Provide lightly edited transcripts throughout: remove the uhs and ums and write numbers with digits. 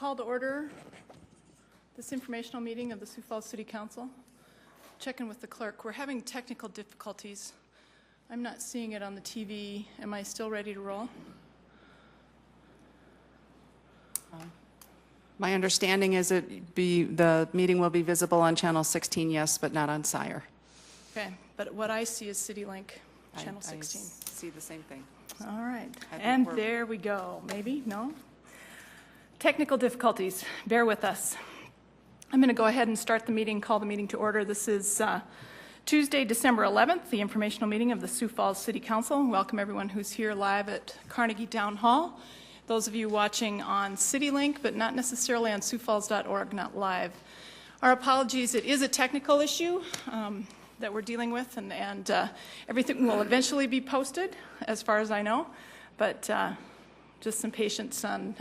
call to order this informational meeting of the Sioux Falls City Council. Checking with the clerk. We're having technical difficulties. I'm not seeing it on the TV. Am I still ready to roll? My understanding is the meeting will be visible on channel 16, yes, but not on Sire. Okay, but what I see is CityLink, channel 16. I see the same thing. All right, and there we go. Maybe, no? Technical difficulties, bear with us. I'm going to go ahead and start the meeting, call the meeting to order. This is Tuesday, December 11th, the informational meeting of the Sioux Falls City Council. Welcome everyone who's here live at Carnegie Town Hall. Those of you watching on CityLink, but not necessarily on siouxfalls.org, not live. Our apologies, it is a technical issue that we're dealing with, and everything will eventually be posted, as far as I know, but just some patience on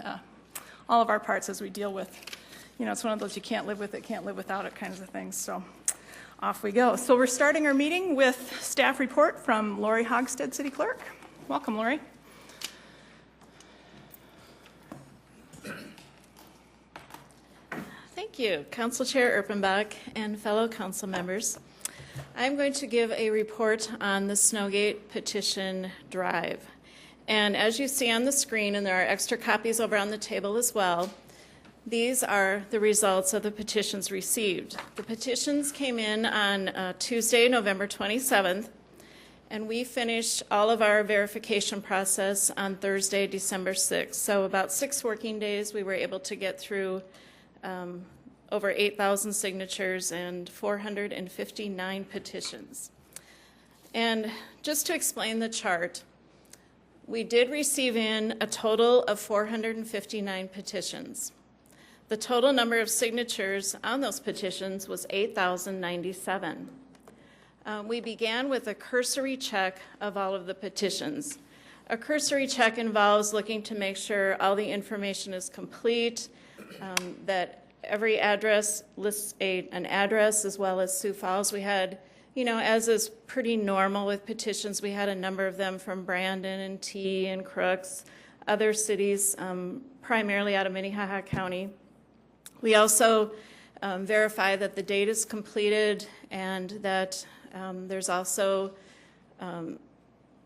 all of our parts as we deal with, you know, it's one of those you can't live with it, can't live without it kinds of things, so off we go. So we're starting our meeting with staff report from Lori Hogstead, City Clerk. Welcome, Lori. Thank you, Council Chair Erpenbach and fellow council members. I'm going to give a report on the Snowgate Petition Drive. And as you see on the screen, and there are extra copies over on the table as well, these are the results of the petitions received. The petitions came in on Tuesday, November 27th, and we finished all of our verification process on Thursday, December 6th. So about 6 working days, we were able to get through over 8,000 signatures and 459 petitions. And just to explain the chart, we did receive in a total of 459 petitions. The total number of signatures on those petitions was 8,097. We began with a cursory check of all of the petitions. A cursory check involves looking to make sure all the information is complete, that every address lists an address as well as Sioux Falls. We had, you know, as is pretty normal with petitions, we had a number of them from Brandon and T and Crooks, other cities, primarily out of Minnehaha County. We also verify that the date is completed and that there's also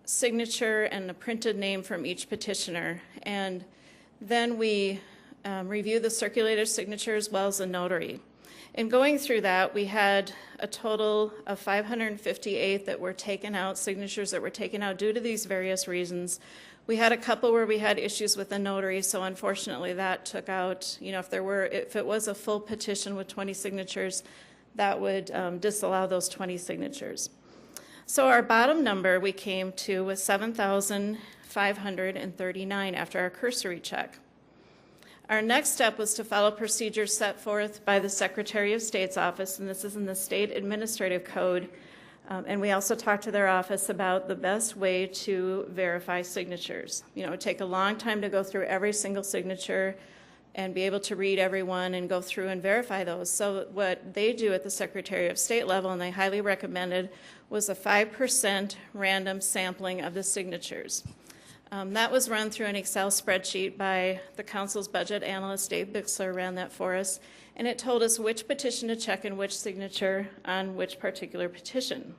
signature and a printed name from each petitioner. And then we review the circulator signature as well as the notary. In going through that, we had a total of 558 that were taken out, signatures that were taken out due to these various reasons. We had a couple where we had issues with the notary, so unfortunately that took out, you know, if it was a full petition with 20 signatures, that would disallow those 20 signatures. So our bottom number we came to was 7,539 after our cursory check. Our next step was to follow procedures set forth by the Secretary of State's office, and this is in the State Administrative Code. And we also talked to their office about the best way to verify signatures. You know, it would take a long time to go through every single signature and be able to read everyone and go through and verify those. So what they do at the Secretary of State level, and they highly recommended, was a 5% random sampling of the signatures. That was run through an Excel spreadsheet by the council's budget analyst, Dave Bixler, ran that for us, and it told us which petition to check and which signature on which particular petition.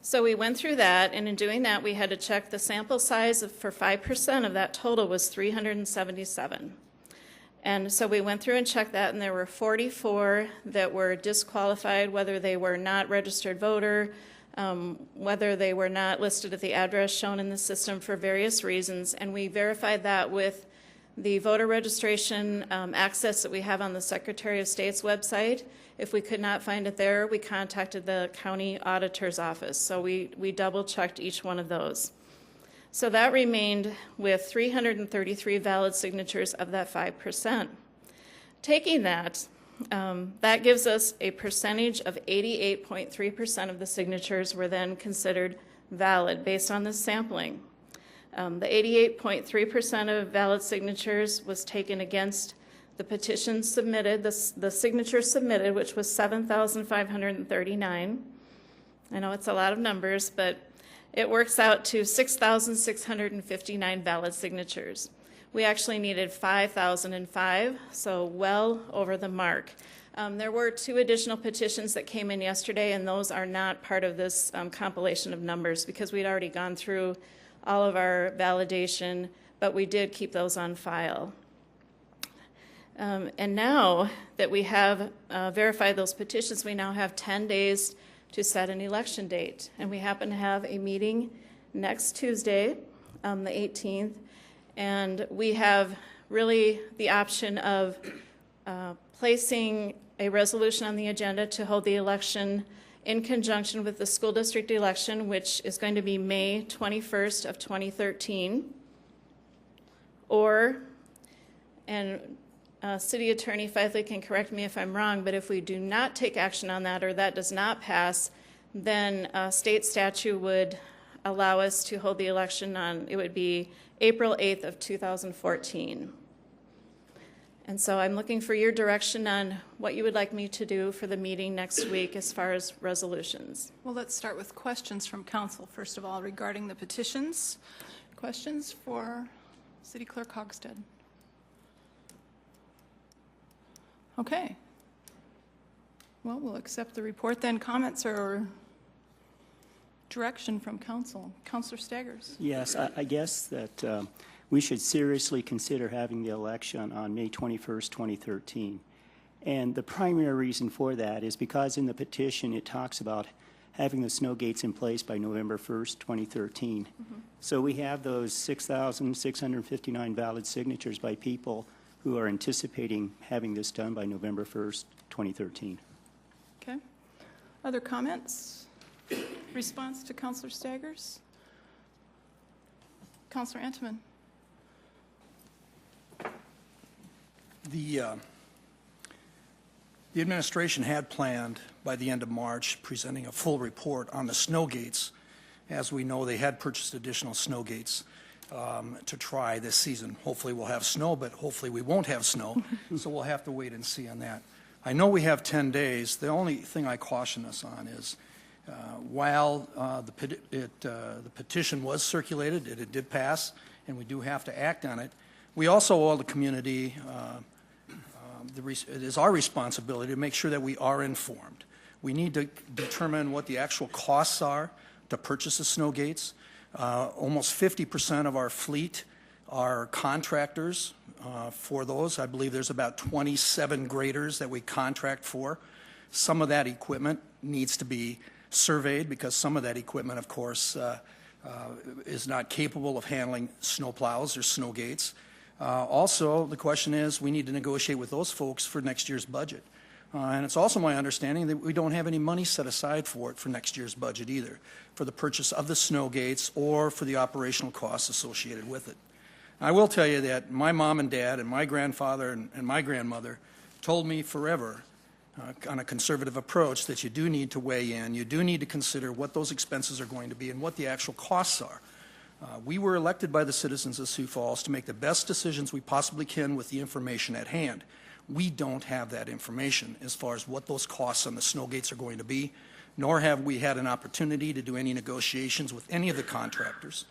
So we went through that, and in doing that, we had to check the sample size for 5% of that total was 377. And so we went through and checked that, and there were 44 that were disqualified, whether they were not registered voter, whether they were not listed at the address shown in the system for various reasons, and we verified that with the voter registration access that we have on the Secretary of State's website. If we could not find it there, we contacted the county auditor's office, so we double-checked each one of those. So that remained with 333 valid signatures of that 5%. Taking that, that gives us a percentage of 88.3% of the signatures were then considered valid based on this sampling. The 88.3% of valid signatures was taken against the petition submitted, the signature submitted, which was 7,539. I know it's a lot of numbers, but it works out to 6,659 valid signatures. We actually needed 5,005, so well over the mark. There were 2 additional petitions that came in yesterday, and those are not part of this compilation of numbers because we'd already gone through all of our validation, but we did keep those on file. And now that we have verified those petitions, we now have 10 days to set an election date. And we happen to have a meeting next Tuesday, the 18th, and we have really the option of placing a resolution on the agenda to hold the election in conjunction with the school district election, which is going to be May 21st of 2013, or, and City Attorney Feithley can correct me if I'm wrong, but if we do not take action on that or that does not pass, then state statute would allow us to hold the election on, it would be April 8th of 2014. And so I'm looking for your direction on what you would like me to do for the meeting next week as far as resolutions. Well, let's start with questions from council, first of all, regarding the petitions. Questions for City Clerk Hogstead? Okay. Well, we'll accept the report then. Comments or direction from council? Councilor Staggers. Yes, I guess that we should seriously consider having the election on May 21st, 2013. And the primary reason for that is because in the petition it talks about having the snow gates in place by November 1st, 2013. Mm-hmm. So we have those 6,659 valid signatures by people who are anticipating having this done by November 1st, 2013. Okay. Other comments? Response to Councilor Staggers? Councilor Antoman. The administration had planned by the end of March presenting a full report on the snow gates. As we know, they had purchased additional snow gates to try this season. Hopefully we'll have snow, but hopefully we won't have snow, so we'll have to wait and see on that. I know we have 10 days. The only thing I caution us on is while the petition was circulated, it did pass, and we do have to act on it, we also owe the community, it is our responsibility to make sure that we are informed. We need to determine what the actual costs are to purchase the snow gates. Almost 50% of our fleet are contractors for those. I believe there's about 27 graders that we contract for. Some of that equipment needs to be surveyed because some of that equipment, of course, is not capable of handling snow plows or snow gates. Also, the question is we need to negotiate with those folks for next year's budget. And it's also my understanding that we don't have any money set aside for it for next year's budget either, for the purchase of the snow gates or for the operational costs associated with it. I will tell you that my mom and dad and my grandfather and my grandmother told me forever on a conservative approach that you do need to weigh in, you do need to consider what those expenses are going to be and what the actual costs are. We were elected by the citizens of Sioux Falls to make the best decisions we possibly can with the information at hand. We don't have that information as far as what those costs on the snow gates are going to be, nor have we had an opportunity to do any negotiations with any of the contractors.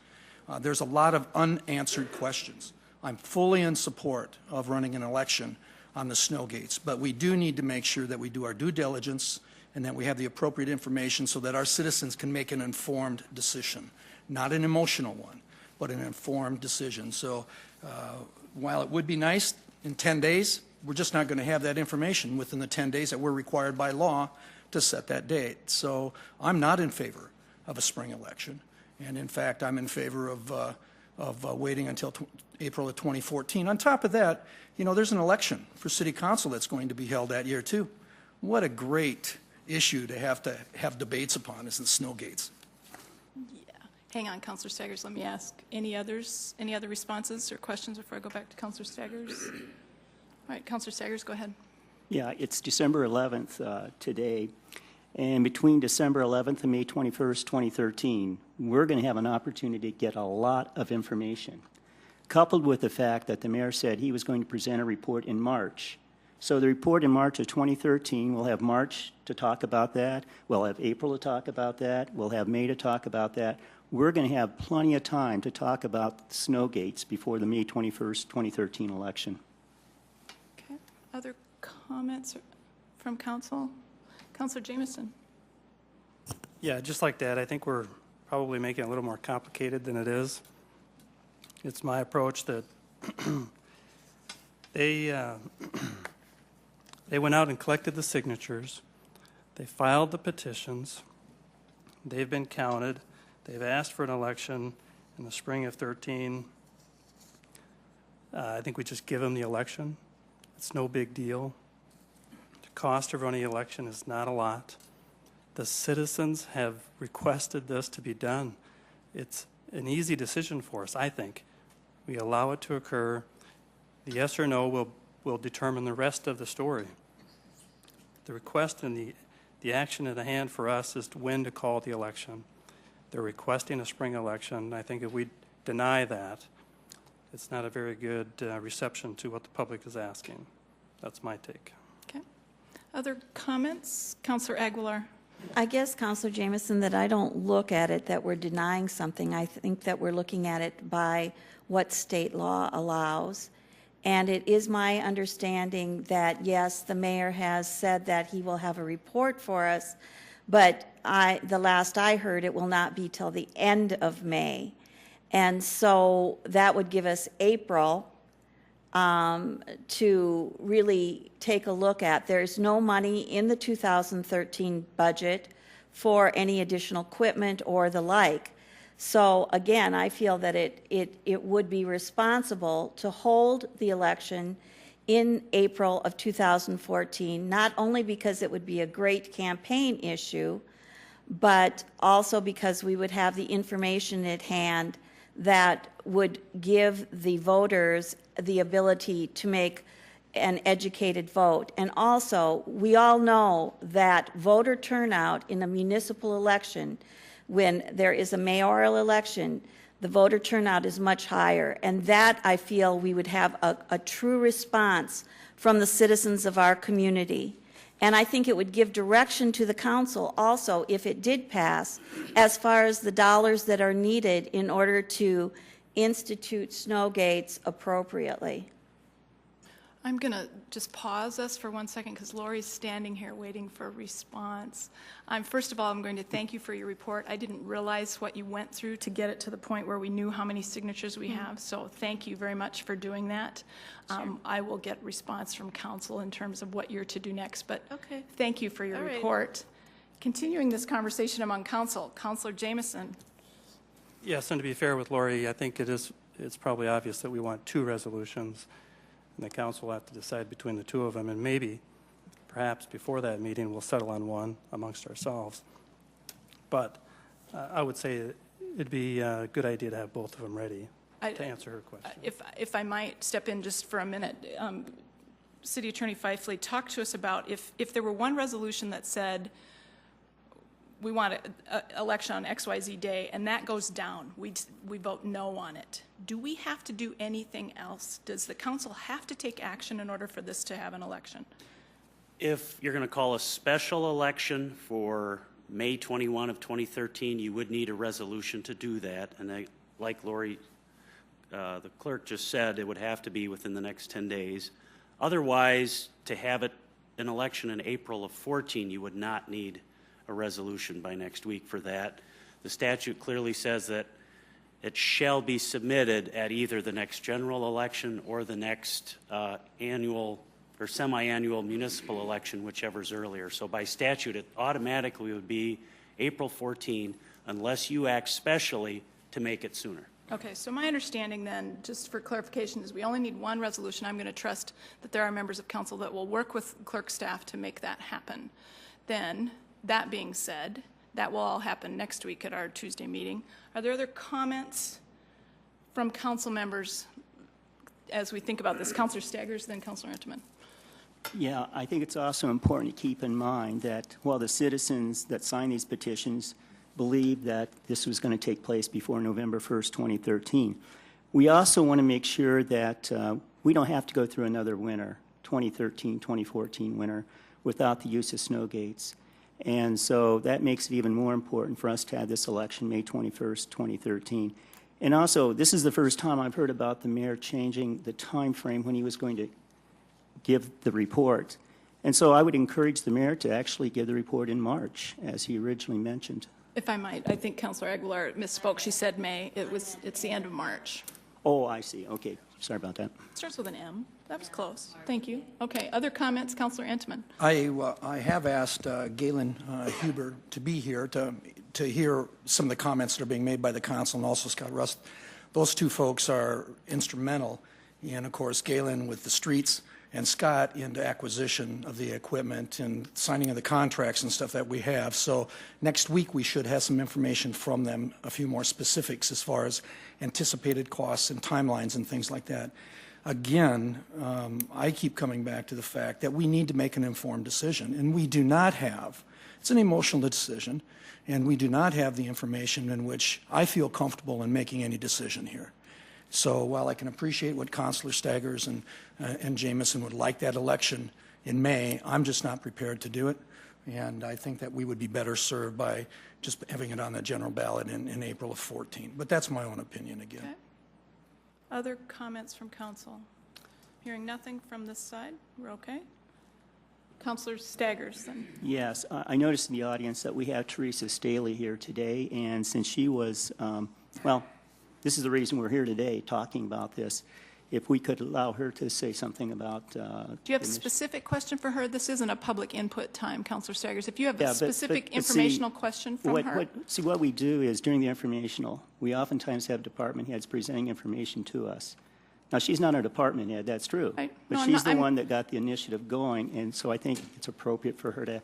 There's a lot of unanswered questions. I'm fully in support of running an election on the snow gates, but we do need to make sure that we do our due diligence and that we have the appropriate information so that our citizens can make an informed decision. Not an emotional one, but an informed decision. So while it would be nice in 10 days, we're just not going to have that information within the 10 days that we're required by law to set that date. So I'm not in favor of a spring election. And in fact, I'm in favor of waiting until April of 2014. On top of that, you know, there's an election for city council that's going to be held that year too. What a great issue to have debates upon is the snow gates. Hang on, Councilor Staggers. Let me ask any other responses or questions before I go back to Councilor Staggers? All right, Councilor Staggers, go ahead. Yeah, it's December 11th today, and between December 11th and May 21st, 2013, we're going to have an opportunity to get a lot of information, coupled with the fact that the mayor said he was going to present a report in March. So the report in March of 2013, we'll have March to talk about that. We'll have April to talk about that. We'll have May to talk about that. We're going to have plenty of time to talk about snow gates before the May 21st, 2013 election. Okay. Other comments from council? Councilor Jameson. Yeah, just like that, I think we're probably making it a little more complicated than it is. It's my approach that they went out and collected the signatures. They filed the petitions. They've been counted. They've asked for an election in the spring of 13. I think we just give them the election. It's no big deal. The cost of running an election is not a lot. The citizens have requested this to be done. It's an easy decision for us, I think. We allow it to occur. The yes or no will determine the rest of the story. The request and the action at hand for us is when to call the election. They're requesting a spring election. I think if we deny that, it's not a very good reception to what the public is asking. That's my take. Okay. Other comments? Councilor Aguilar. I guess, Councilor Jameson, that I don't look at it that we're denying something. I think that we're looking at it by what state law allows. And it is my understanding that, yes, the mayor has said that he will have a report for us, but the last I heard, it will not be till the end of May. And so that would give us April to really take a look at. There's no money in the 2013 budget for any additional equipment or the like. So again, I feel that it would be responsible to hold the election in April of 2014, not only because it would be a great campaign issue, but also because we would have the information at hand that would give the voters the ability to make an educated vote. And also, we all know that voter turnout in a municipal election, when there is a mayoral election, the voter turnout is much higher. And that, I feel, we would have a true response from the citizens of our community. And I think it would give direction to the council also, if it did pass, as far as the dollars that are needed in order to institute snow gates appropriately. I'm going to just pause us for 1 second because Lori's standing here waiting for a response. First of all, I'm going to thank you for your report. I didn't realize what you went through to get it to the point where we knew how many signatures we have, so thank you very much for doing that. Sure. I will get response from council in terms of what you're to do next, but Okay. Thank you for your report. Continuing this conversation among council, Councilor Jameson. Yes, and to be fair with Lori, I think it's probably obvious that we want two resolutions, and the council will have to decide between the two of them, and maybe, perhaps before that meeting, we'll settle on one amongst ourselves. But I would say it'd be a good idea to have both of them ready to answer her question. If I might step in just for a minute, City Attorney Fifley, talk to us about if there were one resolution that said we want an election on XYZ day, and that goes down, we vote no on it. Do we have to do anything else? Does the council have to take action in order for this to have an election? If you're going to call a special election for May 21 of 2013, you would need a resolution to do that. And like Lori, the clerk just said, it would have to be within the next 10 days. Otherwise, to have an election in April of 14, you would not need a resolution by next week for that. The statute clearly says that it shall be submitted at either the next general election or the next annual or semi-annual municipal election, whichever's earlier. So by statute, it automatically would be April 14 unless you act specially to make it sooner. Okay, so my understanding then, just for clarification, is we only need one resolution. I'm going to trust that there are members of council that will work with clerk staff to make that happen. Then, that being said, that will all happen next week at our Tuesday meeting. Are there other comments from council members as we think about this? Councilor Staggers, then Councilor Entenmann. Yeah, I think it's also important to keep in mind that while the citizens that signed these petitions believe that this was going to take place before November 1st, 2013, we also want to make sure that we don't have to go through another winter 2013-2014 winter without the use of snow gates. And so that makes it even more important for us to have this election May 21st, 2013. And also, this is the first time I've heard about the mayor changing the time frame when he was going to give the report. And so I would encourage the mayor to actually give the report in March, as he originally mentioned. If I might, I think Councilor Aguilar misspoke. She said May. It's the end of March. Oh, I see. Okay. Sorry about that. Starts with an M. That was close. Thank you. Okay, other comments? Councilor Entman. I have asked Galen Huber to be here to hear some of the comments that are being made by the council, and also Scott Rust. Those two folks are instrumental in, of course, Galen with the streets and Scott into acquisition of the equipment and signing of the contracts and stuff that we have. So next week we should have some information from them, a few more specifics as far as anticipated costs and timelines and things like that. Again, I keep coming back to the fact that we need to make an informed decision, and we do not have. It's an emotional decision, and we do not have the information in which I feel comfortable in making any decision here. So while I can appreciate what Councilor Staggers and Jamison would like that election in May, I'm just not prepared to do it, and I think that we would be better served by just having it on the general ballot in April of 14. But that's my own opinion again. Okay. Other comments from council? Hearing nothing from this side, we're okay? Councilor Staggers, then. Yes, I noticed in the audience that we have Teresa Staley here today, and since she was, well, this is the reason we're here today, talking about this. If we could allow her to say something about... Do you have a specific question for her? This isn't a public input time, Councilor Staggers. If you have a specific informational question from her... See, what we do is, during the informational, we oftentimes have department heads presenting information to us. Now, she's not a department head, that's true. Right. But No, she's the one that got the initiative going, and so I think it's appropriate for her to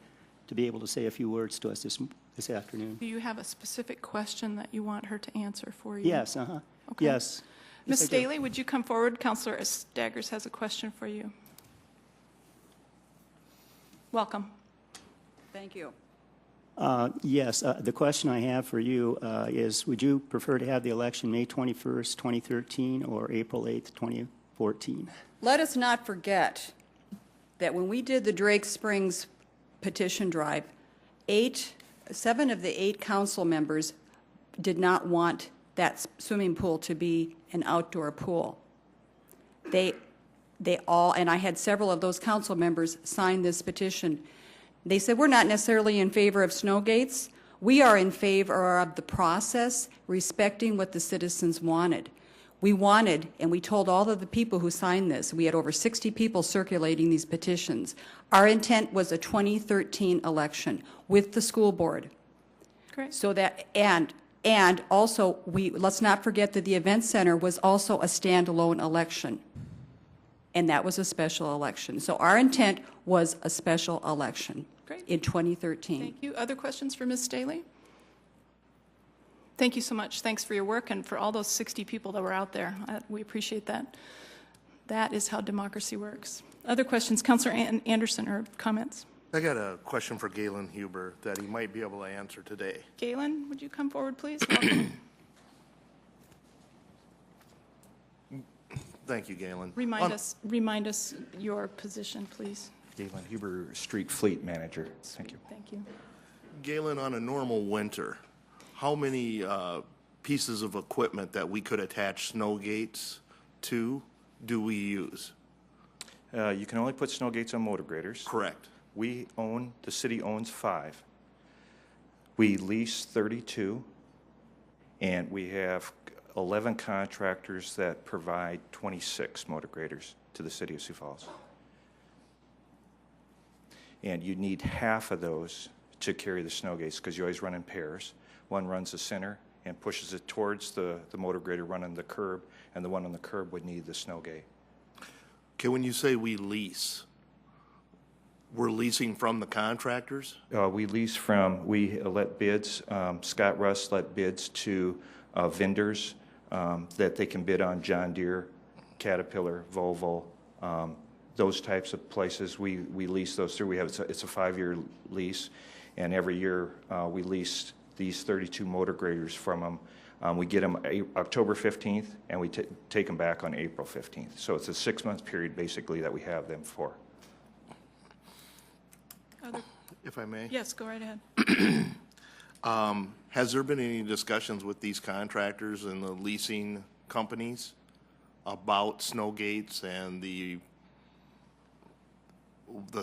be able to say a few words to us this afternoon. Do you have a specific question that you want her to answer for you? Yes, Okay. yes. Ms. Yes, I do. Staley, would you come forward? Councilor Staggers has a question for you. Welcome. Thank you. Yes, the question I have for you is, would you prefer to have the election May 21st, 2013, or April 8th, 2014? Let us not forget that when we did the Drake Springs petition drive, 7 of the 8 council members did not want that swimming pool to be an outdoor pool. They all, and I had several of those council members sign this petition. They said, we're not necessarily in favor of snow gates. We are in favor of the process, respecting what the citizens wanted. We wanted, and we told all of the people who signed this, we had over 60 people circulating these petitions. Our intent was a 2013 election with the school board. Great. So that, and also, let's not forget that the event center was also a standalone election. And that was a special election. So our intent was a special election. Great. In 2013. Thank you. Other questions for Ms. Staley? Thank you so much. Thanks for your work and for all those 60 people that were out there. We appreciate that. That is how democracy works. Other questions? Councilor Anderson, or comments? I got a question for Galen Huber that he might be able to answer today. Galen, would you come forward, please? Welcome. Thank you, Galen. Remind us your position, please. Galen Huber, Street Fleet Manager. Thank you. Thank you. Galen, on a normal winter, how many pieces of equipment that we could attach snow gates to do we use? You can only put snow gates on motor graders. Correct. The city owns 5. We lease 32, and we have 11 contractors that provide 26 motor graders to the city of Sioux Falls. And you need half of those to carry the snow gates because you always run in pairs. One runs the center and pushes it towards the motor grader running the curb, and the one on the curb would need the snow gate. Okay, when you say we lease, we're leasing from the contractors? We let bids, Scott Russ let bids to vendors that they can bid on, John Deere, Caterpillar, Volvo, those types of places. We lease those through. It's a 5-year lease, and every year we lease these 32 motor graders from them We get them October 15th, and we take them back on April 15th. So it's a 6-month period, basically, that we have them for. If I may? Yes, go right ahead. Has there been any discussions with these contractors and the leasing companies about snow gates and the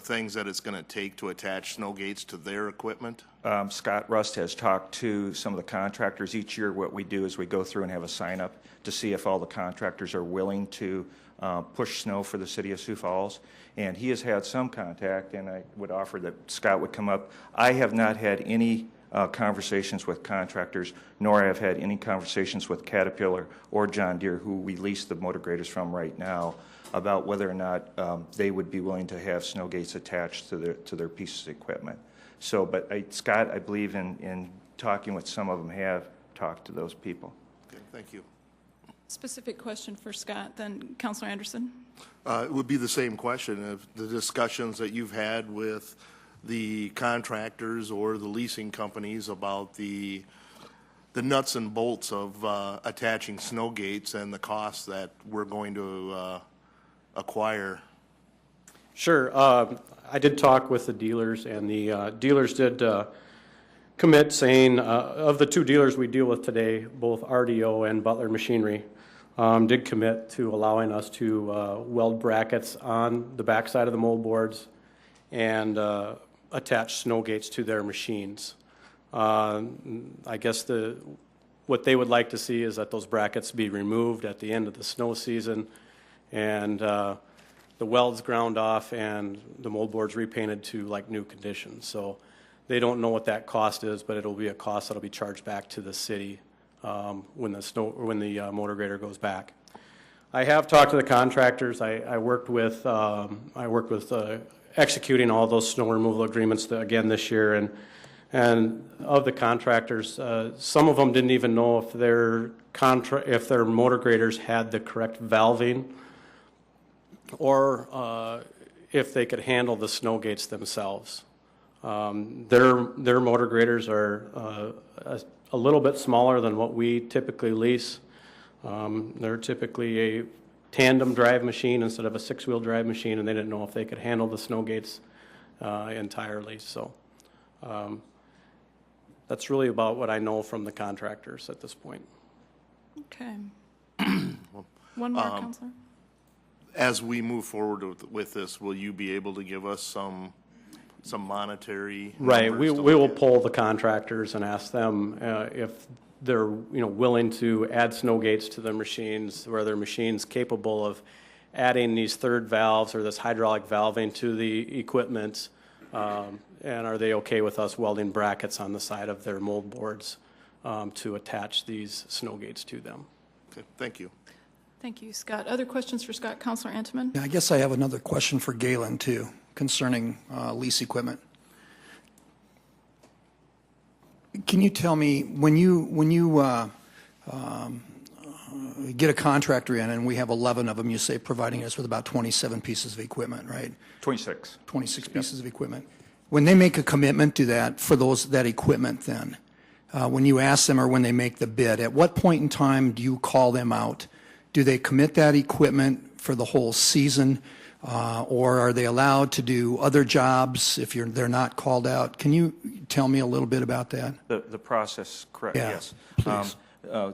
things that it's going to take to attach snow gates to their equipment? Scott Rust has talked to some of the contractors. Each year what we do is we go through and have a sign-up to see if all the contractors are willing to push snow for the City of Sioux Falls. And he has had some contact, and I would offer that Scott would come up. I have not had any conversations with contractors, nor have had any conversations with Caterpillar or John Deere, who we lease the motor graders from right now, about whether or not they would be willing to have snow gates attached to their pieces of equipment. So, but Scott, I believe in talking with some of them, have talked to those people. Okay, thank you. Specific question for Scott, then Councilor Anderson. It would be the same question of the discussions that you've had with the contractors or the leasing companies about the nuts and bolts of attaching snow gates and the costs that we're going to acquire. Sure. I did talk with the dealers, and the dealers did commit, saying of the two dealers we deal with today, both RDO and Butler Machinery, did commit to allowing us to weld brackets on the backside of the mold boards and attach snow gates to their machines. I guess what they would like to see is that those brackets be removed at the end of the snow season, and the welds ground off and the mold boards repainted to like new conditions. So they don't know what that cost is, but it'll be a cost that'll be charged back to the city when the motor grader goes back. I have talked to the contractors. I worked with executing all those snow removal agreements again this year, and of the contractors, some of them didn't even know if their motor graders had the correct valving, or if they could handle the snow gates themselves. Their motor graders are a little bit smaller than what we typically lease. They're typically a tandem drive machine instead of a 6-wheel drive machine, and they didn't know if they could handle the snow gates entirely. So that's really about what I know from the contractors at this point. Okay. One more, Councilor. As we move forward with this, will you be able to give us some monetary Right. We numbers to will look at? poll the contractors and ask them if they're willing to add snow gates to their machines, where their machines capable of adding these third valves or this hydraulic valving to the equipment, and are they okay with us welding brackets on the side of their mold boards to attach these snow gates to them. Okay, thank you. Thank you, Scott. Other questions for Scott? Councilor Anteman? I guess I have another question for Galen, too, concerning lease equipment. Can you tell me, when you get a contractor in, and we have 11 of them, you say, providing us with about 27 pieces of equipment, right? 26. 26 pieces of equipment. When they make a commitment to that, for that equipment then, when you ask them or when they make the bid, at what point in time do you call them out? Do they commit that equipment for the whole season, or are they allowed to do other jobs if they're not called out? Can you tell me a little bit about that? The process, correct, Yeah, yes. please.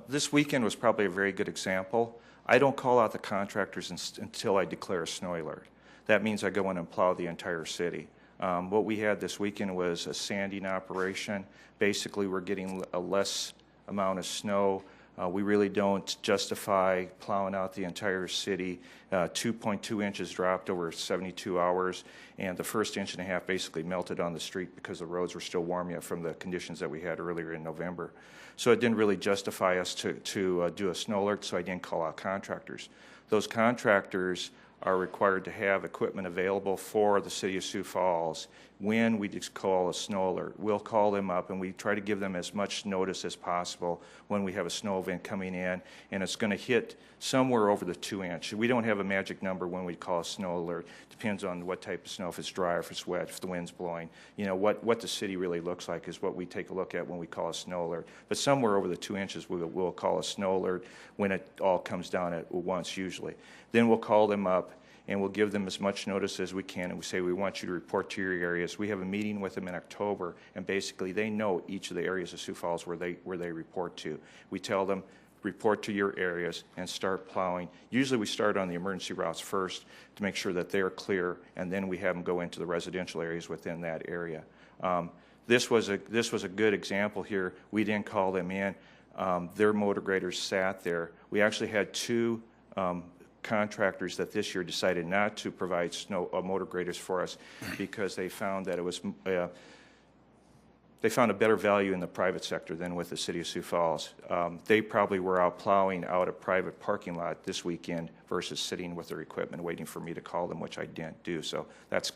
This weekend was probably a very good example. I don't call out the contractors until I declare a snow alert. That means I go in and plow the entire city. What we had this weekend was a sanding operation. Basically, we're getting a less amount of snow. We really don't justify plowing out the entire city. 2.2 inches dropped over 72 hours, and the first 1.5 inches basically melted on the street because the roads were still warm yet from the conditions that we had earlier in November. So it didn't really justify us to do a snow alert, so I didn't call out contractors. Those contractors are required to have equipment available for the City of Sioux Falls when we just call a snow alert. We'll call them up and we try to give them as much notice as possible when we have a snow event coming in, and it's going to hit somewhere over the 2-inch. We don't have a magic number when we call a snow alert. Depends on what type of snow, if it's dry, or if it's wet, if the wind's blowing. You know, what the city really looks like is what we take a look at when we call a snow alert. But somewhere over the 2 inches, we'll call a snow alert when it all comes down at once usually. Then we'll call them up and we'll give them as much notice as we can, and we say, we want you to report to your areas. We have a meeting with them in October, and basically they know each of the areas of Sioux Falls where they report to. We tell them, report to your areas and start plowing. Usually we start on the emergency routes first to make sure that they're clear, and then we have them go into the residential areas within that area. This was a good example here. We didn't call them in. Their motor graders sat there. We actually had 2 contractors that this year decided not to provide motor graders for us because they found that it was they found a better value in the private sector than with the City of Sioux Falls. They probably were out plowing out a private parking lot this weekend versus sitting with their equipment waiting for me to call them, which I didn't do. So that's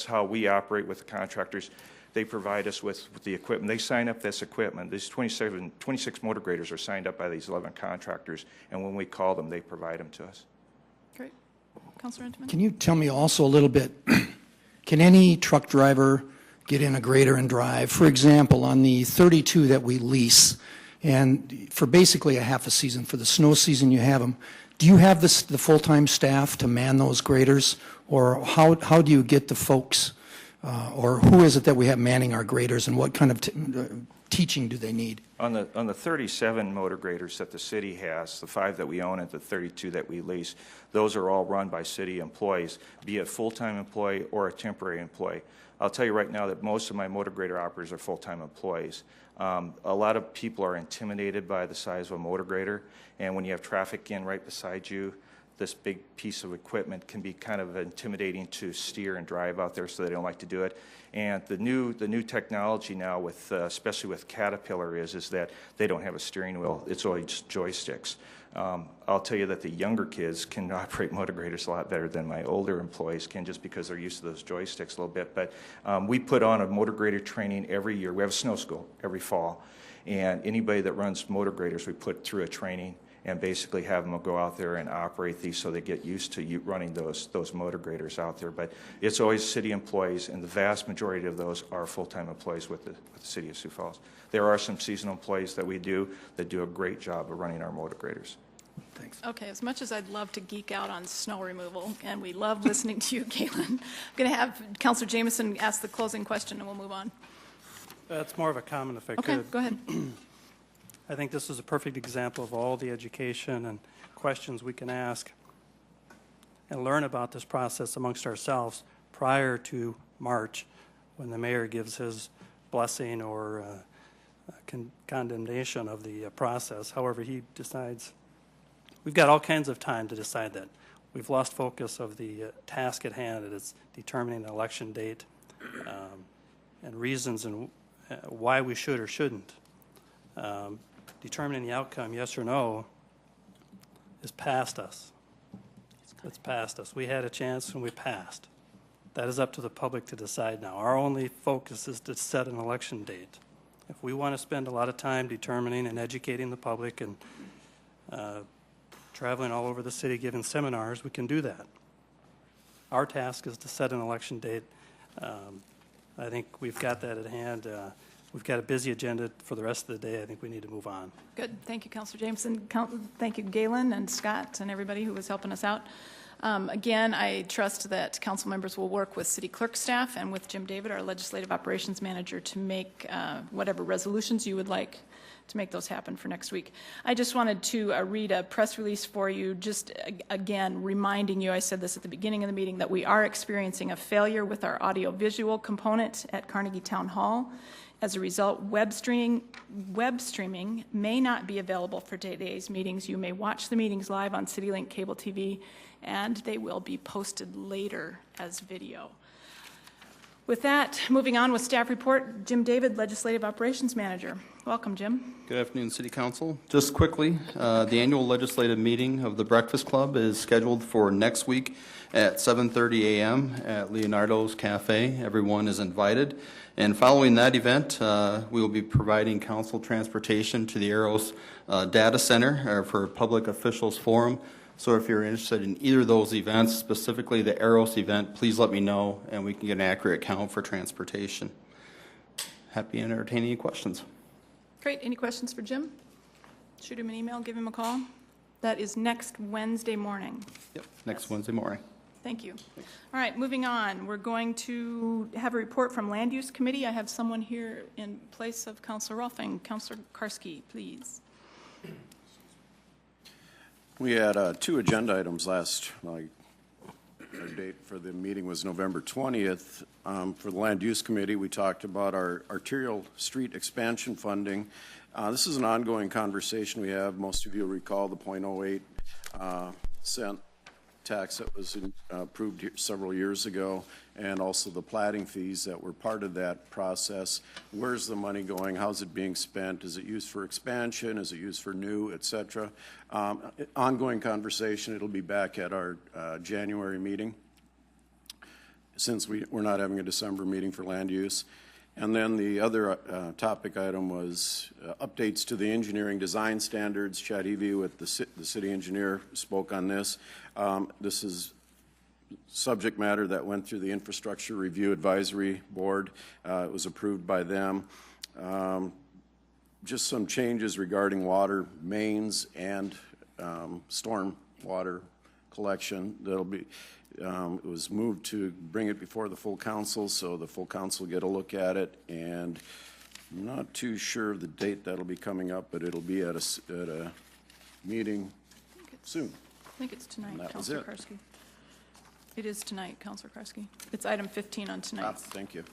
how we operate with the contractors. They provide us with the equipment. They sign up this equipment. These 26 motor graders are signed up by these 11 contractors, and when we call them, they provide them to us. Great. Councilor Intiman? Can you tell me also a little bit, can any truck driver get in a grader and drive? For example, on the 32 that we lease, and for basically a half a season, for the snow season you have them, do you have the full-time staff to man those graders, or how do you get the folks, or who is it that we have manning our graders, and what kind of teaching do they need? On the 37 motor graders that the city has, the 5 that we own and the 32 that we lease, those are all run by city employees, be it a full-time employee or a temporary employee. I'll tell you right now that most of my motor grader operators are full-time employees. A lot of people are intimidated by the size of a motor grader, and when you have traffic in right beside you, this big piece of equipment can be kind of intimidating to steer and drive out there, so they don't like to do it. And the new technology now, with especially with Caterpillar, is that they don't have a steering wheel. It's always just joysticks. I'll tell you that the younger kids can operate motor graders a lot better than my older employees can, just because they're used to those joysticks a little bit. But we put on a motor grader training every year. We have a snow school every fall, and anybody that runs motor graders, we put through a training and basically have them go out there and operate these so they get used to running those motor graders out there. But it's always city employees, and the vast majority of those are full-time employees with the City of Sioux Falls. There are some seasonal employees that we do that do a great job of running our motor graders. Thanks. Okay, as much as I'd love to geek out on snow removal, and we love listening to you, Galen, I'm going to have Councilor Jameson ask the closing question, and we'll move on. That's more of a comment if I Okay, could. go ahead. I think this is a perfect example of all the education and questions we can ask and learn about this process amongst ourselves prior to March, when the mayor gives his blessing or condemnation of the process, however he decides. We've got all kinds of time to decide that. We've lost focus of the task at hand, that it's determining an election date and reasons and why we should or shouldn't. Determining the outcome, yes or no, is past us. It's past us. We had a chance and we passed. That is up to the public to decide now. Our only focus is to set an election date. If we want to spend a lot of time determining and educating the public and traveling all over the city giving seminars, we can do that. Our task is to set an election date. I think we've got that at hand. We've got a busy agenda for the rest of the day. I think we need to move on. Good. Thank you, Councilor Jameson. Thank you, Galen and Scott and everybody who was helping us out. Again, I trust that council members will work with city clerk staff and with Jim David, our legislative operations manager, to make whatever resolutions you would like to make those happen for next week. I just wanted to read a press release for you, just again reminding you, I said this at the beginning of the meeting, that we are experiencing a failure with our audio-visual component at Carnegie Town Hall. As a result, web streaming may not be available for today's meetings. You may watch the meetings live on CityLink Cable TV, and they will be posted later as video. With that, moving on with staff report, Jim David, Legislative Operations Manager. Welcome, Jim. Good afternoon, City Council. Just quickly, the annual legislative meeting of the Breakfast Club is scheduled for next week at 7:30 a.m. at Leonardo's Cafe. Everyone is invited. And following that event, we will be providing council transportation to the Arrows Data Center for Public Officials Forum. So if you're interested in either of those events, specifically the Arrows event, please let me know and we can get an accurate count for transportation. Happy to entertain any questions. Great. Any questions for Jim? Shoot him an email, give him a call. That is next Wednesday morning. Yep, next Wednesday morning. Thank you. All right, moving on. We're going to have a report from Land Use Committee. I have someone here in place of Councilor Rolfing. Councilor Karski, please. We had 2 agenda items last night. Our date for the meeting was November 20th. For the Land Use Committee, we talked about our arterial street expansion funding. This is an ongoing conversation we have. Most of you recall the 0.08 cent tax that was approved several years ago, and also the platting fees that were part of that process. Where's the money going? How's it being spent? Is it used for expansion? Is it used for new, et cetera? Ongoing conversation. It'll be back at our January meeting, since we're not having a December meeting for land use. And then the other topic item was updates to the engineering design standards. Chad Evie with the city engineer spoke on this. This is subject matter that went through the Infrastructure Review Advisory Board. It was approved by them. Just some changes regarding water mains and storm water collection. That'll be. It was moved to bring it before the full council, so the full council get a look at it. And I'm not too sure of the date that'll be coming up, but it'll be at a meeting soon. I think it's tonight, That was Councilor it. Karski. It is tonight, Councilor Karski. It's item 15 on tonight's. Thank you.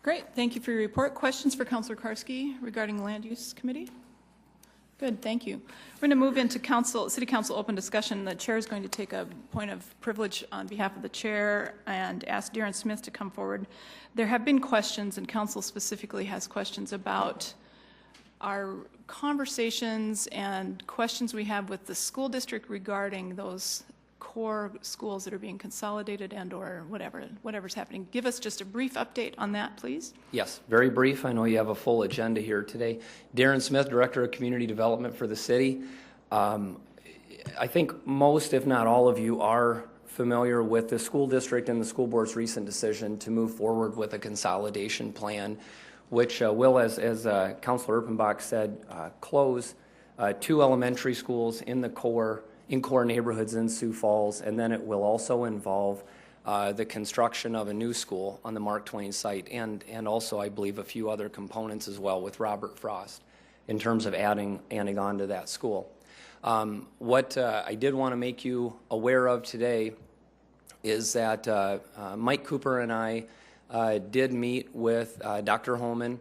Great. Thank you for your report. Questions for Councilor Karski regarding the Land Use Committee? Good, thank you. We're going to move into City Council open discussion. The chair is going to take a point of privilege on behalf of the chair and ask Darren Smith to come forward. There have been questions, and council specifically has questions about our conversations and questions we have with the school district regarding those core schools that are being consolidated and or whatever's happening. Give us just a brief update on that, please. Yes, very brief. I know you have a full agenda here today. Darren Smith, Director of Community Development for the city. I think most, if not all of you, are familiar with the school district and the school board's recent decision to move forward with a consolidation plan, which will, as Councilor Erpenbach said, close 2 elementary schools in core neighborhoods in Sioux Falls, and then it will also involve the construction of a new school on the Mark Twain site, and also, I believe, a few other components as well with Robert Frost in terms of adding on to that school. What I did want to make you aware of today is that Mike Cooper and I did meet with Dr. Holman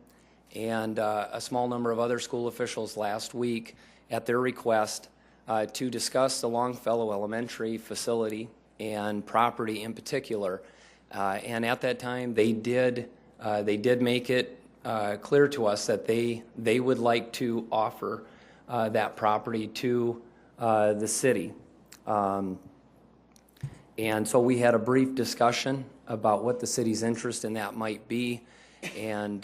and a small number of other school officials last week at their request to discuss the Longfellow Elementary facility and property in particular. And at that time, they did make it clear to us that they would like to offer that property to the city. And so we had a brief discussion about what the city's interest in that might be and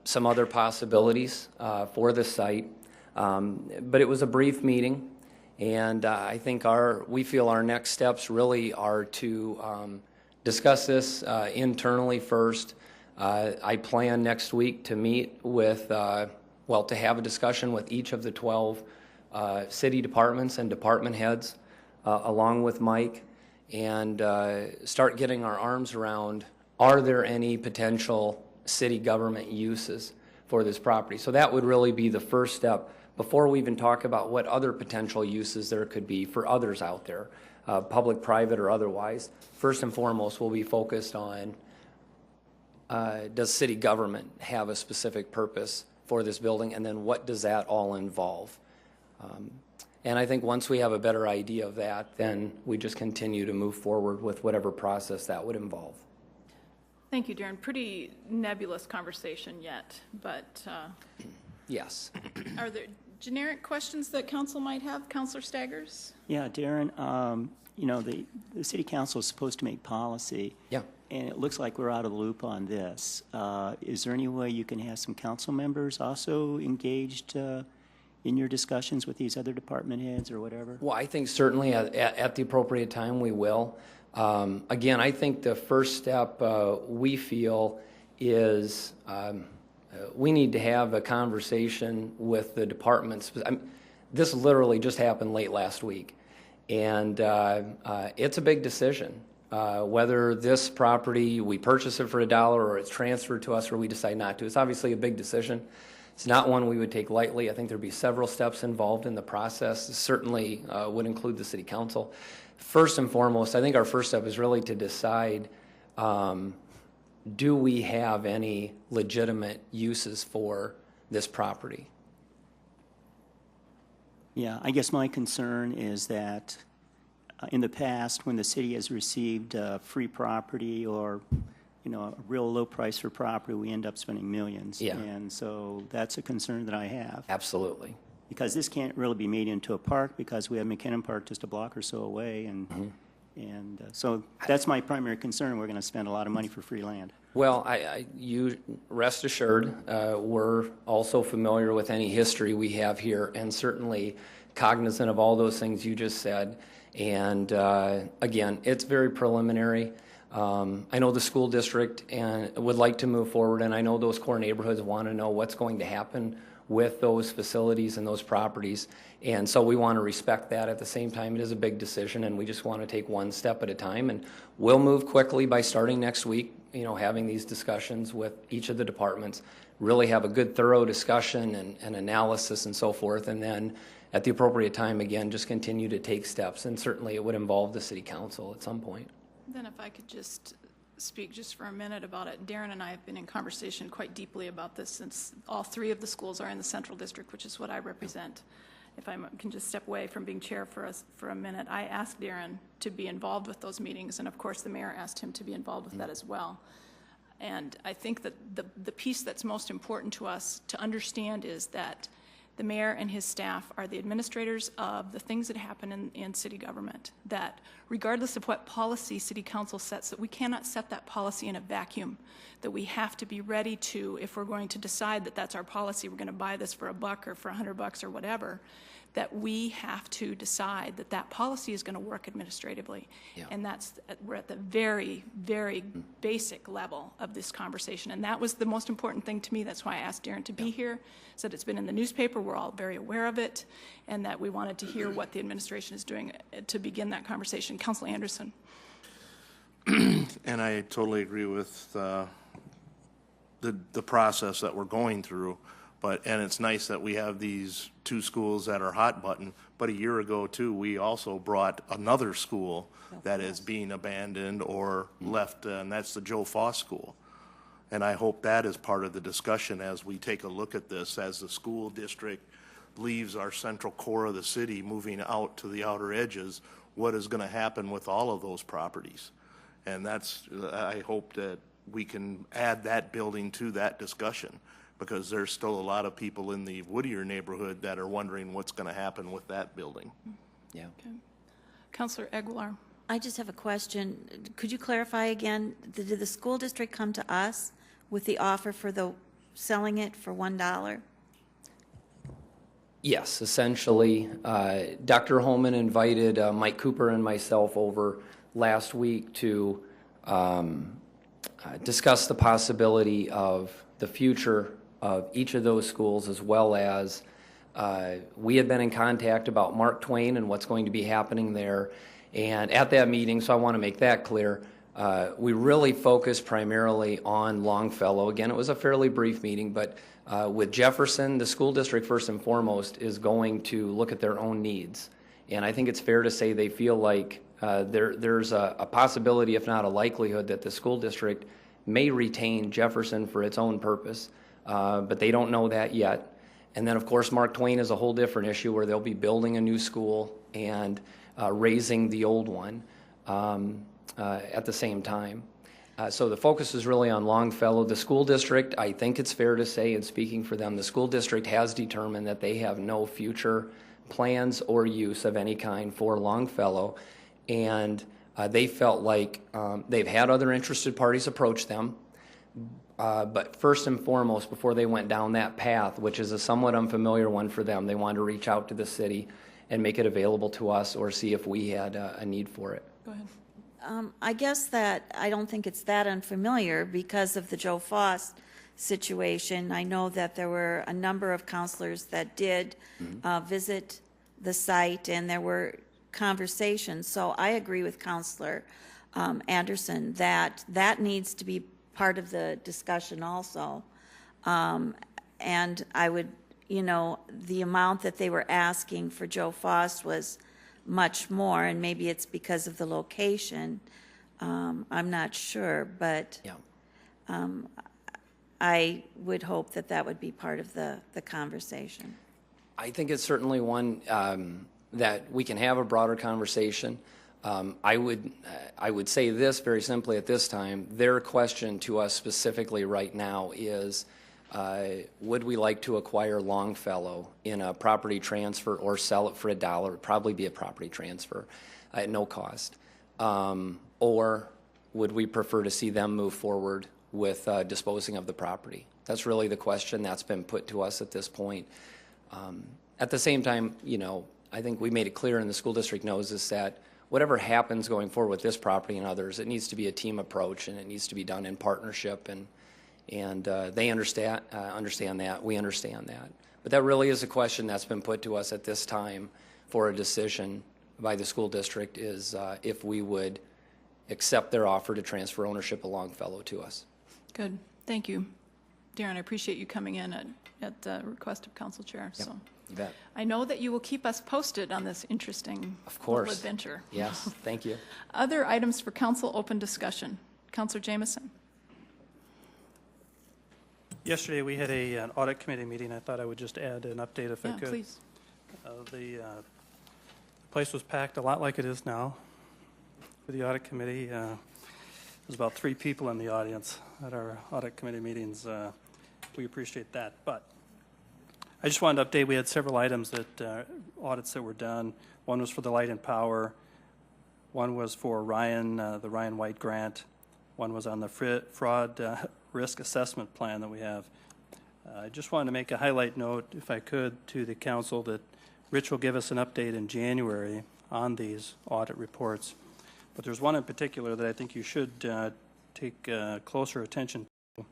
some other possibilities for the site. But it was a brief meeting. And I think we feel our next steps really are to discuss this internally first. I plan next week to meet with, to have a discussion with each of the 12 city departments and department heads, along with Mike, and start getting our arms around, are there any potential city government uses for this property? So that would really be the first step before we even talk about what other potential uses there could be for others out there, public, private, or otherwise. First and foremost, we'll be focused on does city government have a specific purpose for this building, and then what does that all involve? And I think once we have a better idea of that, then we just continue to move forward with whatever process that would involve. Thank you, Darren. Pretty nebulous conversation yet, but Yes. are there generic questions that council might have? Councilor Staggers? Yeah, Darren, you know, the city council is supposed to make policy. Yeah. And it looks like we're out of the loop on this. Is there any way you can have some council members also engaged in your discussions with these other department heads or whatever? Well, I think certainly at the appropriate time we will. Again, I think the first step we feel is we need to have a conversation with the departments. This literally just happened late last week, and it's a big decision. Whether this property, we purchase it for $1 or it's transferred to us or we decide not to. It's obviously a big decision. It's not one we would take lightly. I think there'd be several steps involved in the process. This certainly would include the city council. First and foremost, I think our first step is really to decide, do we have any legitimate uses for this property? Yeah, I guess my concern is that in the past, when the city has received free property or, you know, a real low price for property, we end up spending millions. Yeah. And so that's a concern that I have. Absolutely. Because this can't really be made into a park because we have McKinnon Park just a block or so away. And so that's my primary concern. We're going to spend a lot of money for free land. Well, you rest assured, we're also familiar with any history we have here and certainly cognizant of all those things you just said. And again, it's very preliminary. I know the school district and would like to move forward, and I know those core neighborhoods want to know what's going to happen with those facilities and those properties. And so we want to respect that. At the same time, it is a big decision, and we just want to take one step at a time. And we'll move quickly by starting next week, you know, having these discussions with each of the departments, really have a good, thorough discussion and analysis and so forth, and then at the appropriate time, again, just continue to take steps. And certainly it would involve the city council at some point. Then if I could just speak just for a minute about it. Darren and I have been in conversation quite deeply about this since all three of the schools are in the Central District, which is what I represent. If I can just step away from being chair for a minute, I asked Darren to be involved with those meetings, and of course the mayor asked him to be involved with that as well. And I think that the piece that's most important to us to understand is that the mayor and his staff are the administrators of the things that happen in city government, that regardless of what policy city council sets, that we cannot set that policy in a vacuum, that we have to be ready to, if we're going to decide that that's our policy, we're going to buy this for $1 or for $100 or whatever, that we have to decide that that policy is going to work administratively. Yeah. And we're at the very, very basic level of this conversation. And that was the most important thing to me. That's why I asked Darren to be here. Said it's been in the newspaper. We're all very aware of it. And that we wanted to hear what the administration is doing to begin that conversation. Councilor Anderson. And I totally agree with the process that we're going through. And it's nice that we have these two schools that are hot button. But a year ago, too, we also brought another school that is being abandoned or left, and that's the Joe Foss School. And I hope that is part of the discussion as we take a look at this, as the school district leaves our central core of the city, moving out to the outer edges, what is going to happen with all of those properties? And I hope that we can add that building to that discussion, because there's still a lot of people in the Whittier neighborhood that are wondering what's going to happen with that building. Yeah. Okay. Councilor Aguilar. I just have a question. Could you clarify again, did the school district come to us with the offer for selling it for $1? Yes, essentially. Dr. Holman invited Mike Cooper and myself over last week to discuss the possibility of the future of each of those schools, as well as we had been in contact about Mark Twain and what's going to be happening there. And at that meeting, so I want to make that clear, we really focused primarily on Longfellow. Again, it was a fairly brief meeting, but with Jefferson, the school district first and foremost is going to look at their own needs. And I think it's fair to say they feel like there's a possibility, if not a likelihood, that the school district may retain Jefferson for its own purpose, but they don't know that yet. And then, of course, Mark Twain is a whole different issue where they'll be building a new school and raising the old one at the same time. So the focus is really on Longfellow. The school district, I think it's fair to say, and speaking for them, the school district has determined that they have no future plans or use of any kind for Longfellow. And they felt like they've had other interested parties approach them. But first and foremost, before they went down that path, which is a somewhat unfamiliar one for them, they wanted to reach out to the city and make it available to us or see if we had a need for it. Go ahead. I guess that I don't think it's that unfamiliar because of the Joe Foss situation. I know that there were a number of counselors that did visit the site, and there were conversations. So I agree with Counselor Anderson that that needs to be part of the discussion also. And I would, you know, the amount that they were asking for Joe Foss was much more, and maybe it's because of the location. I'm not sure, but I would hope that that would be part of the conversation. I think it's certainly one that we can have a broader conversation. I would say this very simply at this time. Their question to us specifically right now is, would we like to acquire Longfellow in a property transfer or sell it for $1? It would probably be a property transfer at no cost. Or would we prefer to see them move forward with disposing of the property? That's really the question that's been put to us at this point. At the same time, you know, I think we made it clear, and the school district knows this, that whatever happens going forward with this property and others, it needs to be a team approach, and it needs to be done in partnership, and they understand that, we understand that. But that really is a question that's been put to us at this time for a decision by the school district, is if we would accept their offer to transfer ownership of Longfellow to us. Good. Thank you. Darren, I appreciate you coming in at the request of Council Chair. Yep. So You bet. I know that you will keep us posted on this interesting little adventure. Yes, thank you. Other items for council open discussion. Councilor Jameson. Yesterday, we had an audit committee meeting. I thought I would just add an update if I could. Please. The place was packed a lot like it is now for the audit committee. There's about 3 people in the audience at our audit committee meetings. We appreciate that. But I just wanted to update, we had several items that audits that were done. One was for the light and power. One was for Ryan, the Ryan White grant. One was on the fraud risk assessment plan that we have. I just wanted to make a highlight note, if I could, to the council that Rich will give us an update in January on these audit reports. But there's one in particular that I think you should take closer attention to.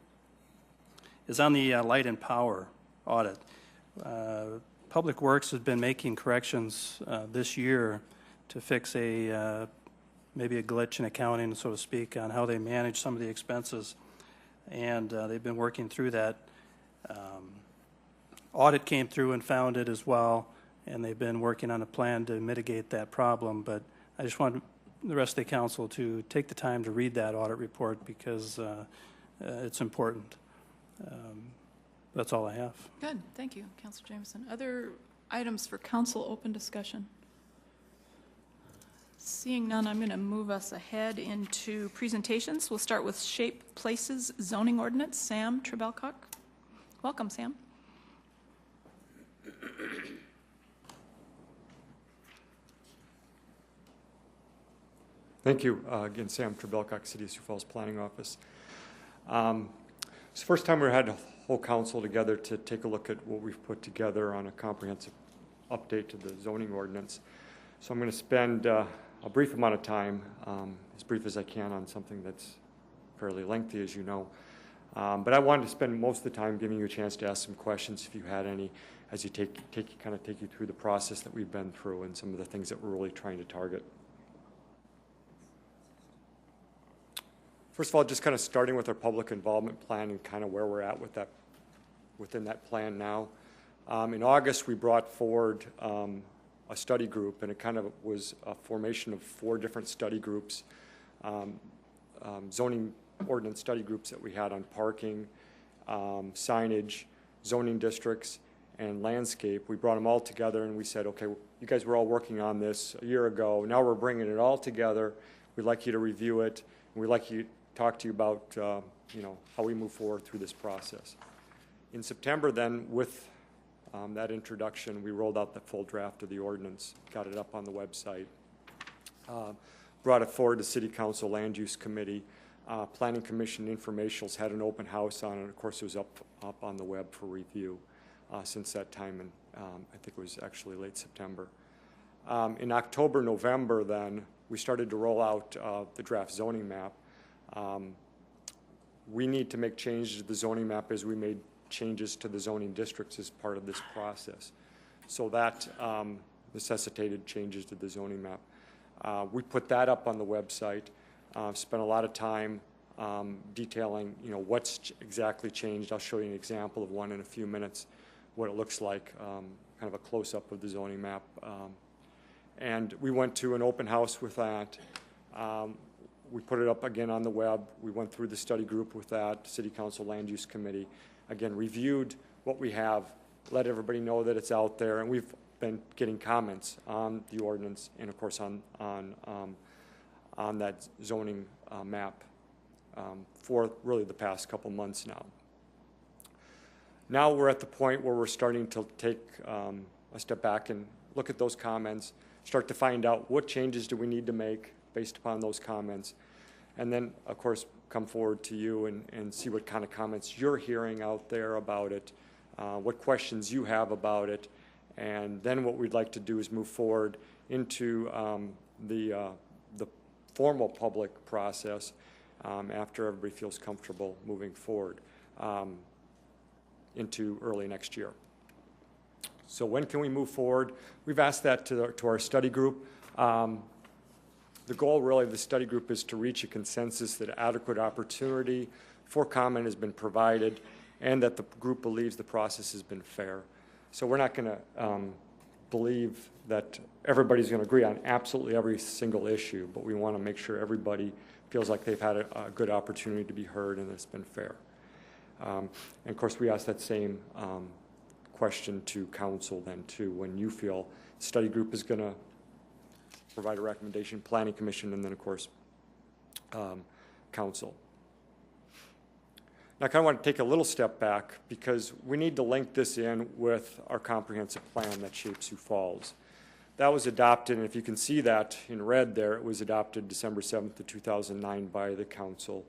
Is on the light and power audit. Public Works has been making corrections this year to fix maybe a glitch in accounting, so to speak, on how they manage some of the expenses. And they've been working through that. Audit came through and found it as well, and they've been working on a plan to mitigate that problem. But I just want the rest of the council to take the time to read that audit report because it's important. That's all I have. Good. Thank you, Councilor Jameson. Other items for council open discussion? Seeing none, I'm going to move us ahead into presentations. We'll start with Shape Places Zoning Ordinance. Sam Trebelcock. Welcome, Sam. Thank you. Again, Sam Trebelcock, City of Sioux Falls Planning Office. It's the first time we had a whole council together to take a look at what we've put together on a comprehensive update to the zoning ordinance. So I'm going to spend a brief amount of time, as brief as I can, on something that's fairly lengthy, as you know. But I wanted to spend most of the time giving you a chance to ask some questions if you had any, as you take you through the process that we've been through and some of the things that we're really trying to target. First of all, just kind of starting with our public involvement plan and kind of where we're at with that, within that plan now. In August, we brought forward a study group, and it kind of was a formation of 4 different study groups, zoning ordinance study groups that we had on parking, signage, zoning districts, and landscape. We brought them all together and we said, okay, you guys were all working on this a year ago. Now we're bringing it all together. We'd like you to review it. We'd like you to talk to you about, how we move forward through this process. In September then, with that introduction, we rolled out the full draft of the ordinance, got it up on the website, brought it forward to City Council Land Use Committee. Planning Commission Informationals had an open house on it. Of course, it was up on the web for review since that time, and I think it was actually late September. In October, November, then, we started to roll out the draft zoning map. We need to make changes to the zoning map as we made changes to the zoning districts as part of this process. So that necessitated changes to the zoning map. We put that up on the website, spent a lot of time detailing, what's exactly changed. I'll show you an example of one in a few minutes, what it looks like, kind of a close-up of the zoning map. And we went to an open house with that. We put it up again on the web. We went through the study group with that, City Council Land Use Committee. Again, reviewed what we have, let everybody know that it's out there, and we've been getting comments on the ordinance and, of course, on that zoning map for really the past couple months now. Now we're at the point where we're starting to take a step back and look at those comments, start to find out what changes do we need to make based upon those comments, and then, of course, come forward to you and see what kind of comments you're hearing out there about it, what questions you have about it, and then what we'd like to do is move forward into the formal public process after everybody feels comfortable moving forward into early next year. So when can we move forward? We've asked that to our study group. The goal really of the study group is to reach a consensus that adequate opportunity for comment has been provided and that the group believes the process has been fair. So we're not going to believe that everybody's going to agree on absolutely every single issue, but we want to make sure everybody feels like they've had a good opportunity to be heard and it's been fair. And of course, we ask that same question to council then too, when you feel the study group is going to provide a recommendation, Planning Commission, and then of course council. Now I kind of want to take a little step back because we need to link this in with our comprehensive plan that shapes Sioux Falls. That was adopted, and if you can see that in red there, it was adopted December 7th of 2009 by the council.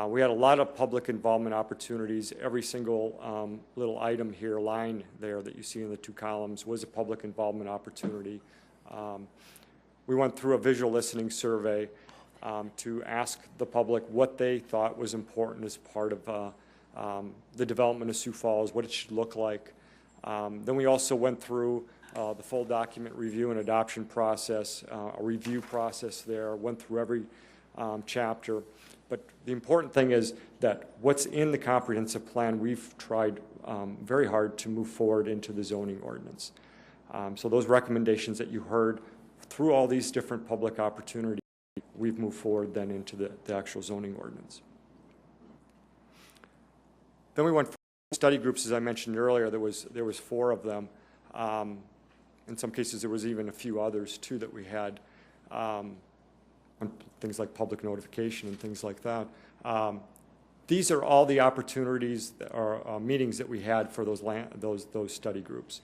We had a lot of public involvement opportunities. Every single little item here, line there that you see in the two columns was a public involvement opportunity. We went through a visual listening survey to ask the public what they thought was important as part of the development of Sioux Falls, what it should look like. Then we also went through the full document review and adoption process, a review process there, went through every chapter. But the important thing is that what's in the comprehensive plan, we've tried very hard to move forward into the zoning ordinance. So those recommendations that you heard through all these different public opportunities, we've moved forward then into the actual zoning ordinance. Then we went for study groups, as I mentioned earlier. There was 4 of them. In some cases, there was even a few others too that we had. Things like public notification and things like that. These are all the opportunities or meetings that we had for those study groups.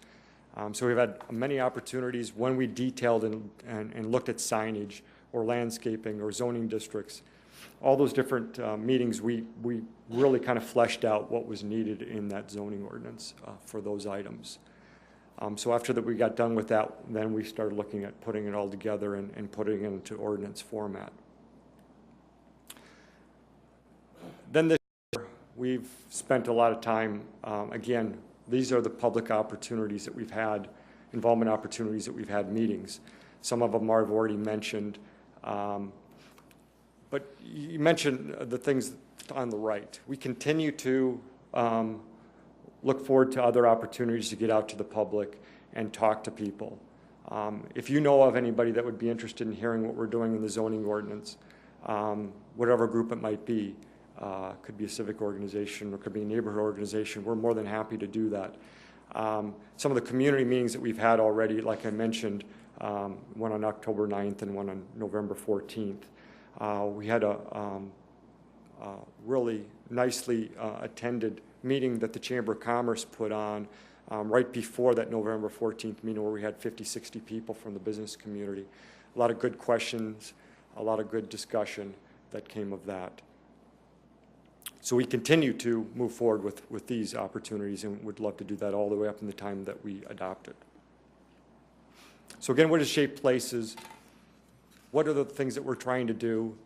So we've had many opportunities when we detailed and looked at signage or landscaping or zoning districts. All those different meetings, we really kind of fleshed out what was needed in that zoning ordinance for those items. So after that we got done with that, then we started looking at putting it all together and putting it into ordinance format. Then this year, we've spent a lot of time, again, these are the public opportunities that we've had, involvement opportunities that we've had meetings. Some of them I've already mentioned. But you mentioned the things on the right. We continue to look forward to other opportunities to get out to the public and talk to people. If you know of anybody that would be interested in hearing what we're doing in the zoning ordinance, whatever group it might be, could be a civic organization or could be a neighborhood organization, we're more than happy to do that. Some of the community meetings that we've had already, like I mentioned, one on October 9th and one on November 14th. We had really nicely attended meeting that the Chamber of Commerce put on right before that November 14th meeting where we had 50, 60 people from the business community. A lot of good questions, a lot of good discussion that came of that. So we continue to move forward with these opportunities and would love to do that all the way up in the time that we adopt it. So again, what is Shaped Places? What are the things that we're trying to do?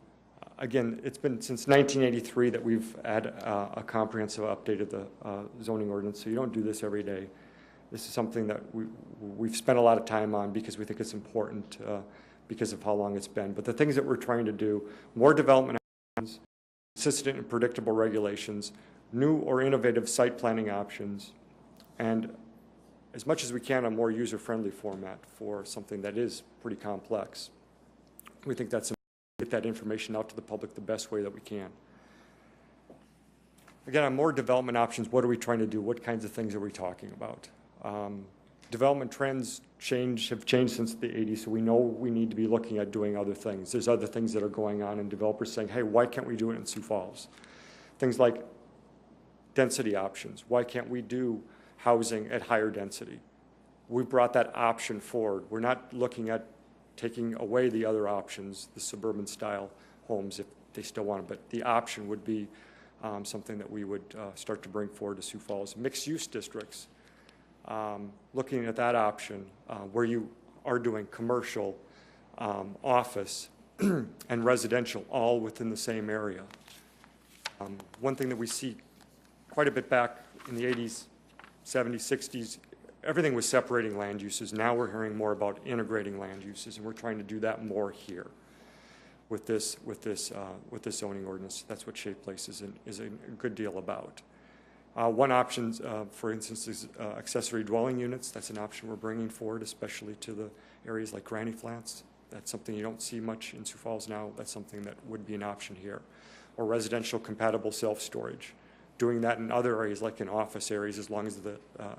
Again, it's been since 1983 that we've had a comprehensive update of the zoning ordinance, so you don't do this every day. This is something that we've spent a lot of time on because we think it's important because of how long it's been. But the things that we're trying to do, more development options, consistent and predictable regulations, new or innovative site planning options, and as much as we can, a more user-friendly format for something that is pretty complex. We think that's important to get that information out to the public the best way that we can. Again, on more development options, what are we trying to do? What kinds of things are we talking about? Development trends have changed since the 80s, so we know we need to be looking at doing other things. There's other things that are going on, and developers saying, hey, why can't we do it in Sioux Falls? Things like density options. Why can't we do housing at higher density? We brought that option forward. We're not looking at taking away the other options, the suburban style homes, if they still want it, but the option would be something that we would start to bring forward to Sioux Falls. Mixed use districts, looking at that option where you are doing commercial, office, and residential all within the same area. One thing that we see quite a bit back in the 80s, 70s, 60s, everything was separating land uses. Now we're hearing more about integrating land uses, and we're trying to do that more here with this zoning ordinance. That's what Shaped Places is a good deal about. One option, for instance, is accessory dwelling units. That's an option we're bringing forward, especially to the areas like Granny Flats. That's something you don't see much in Sioux Falls now. That's something that would be an option here. Or residential compatible self-storage. Doing that in other areas, like in office areas, as long as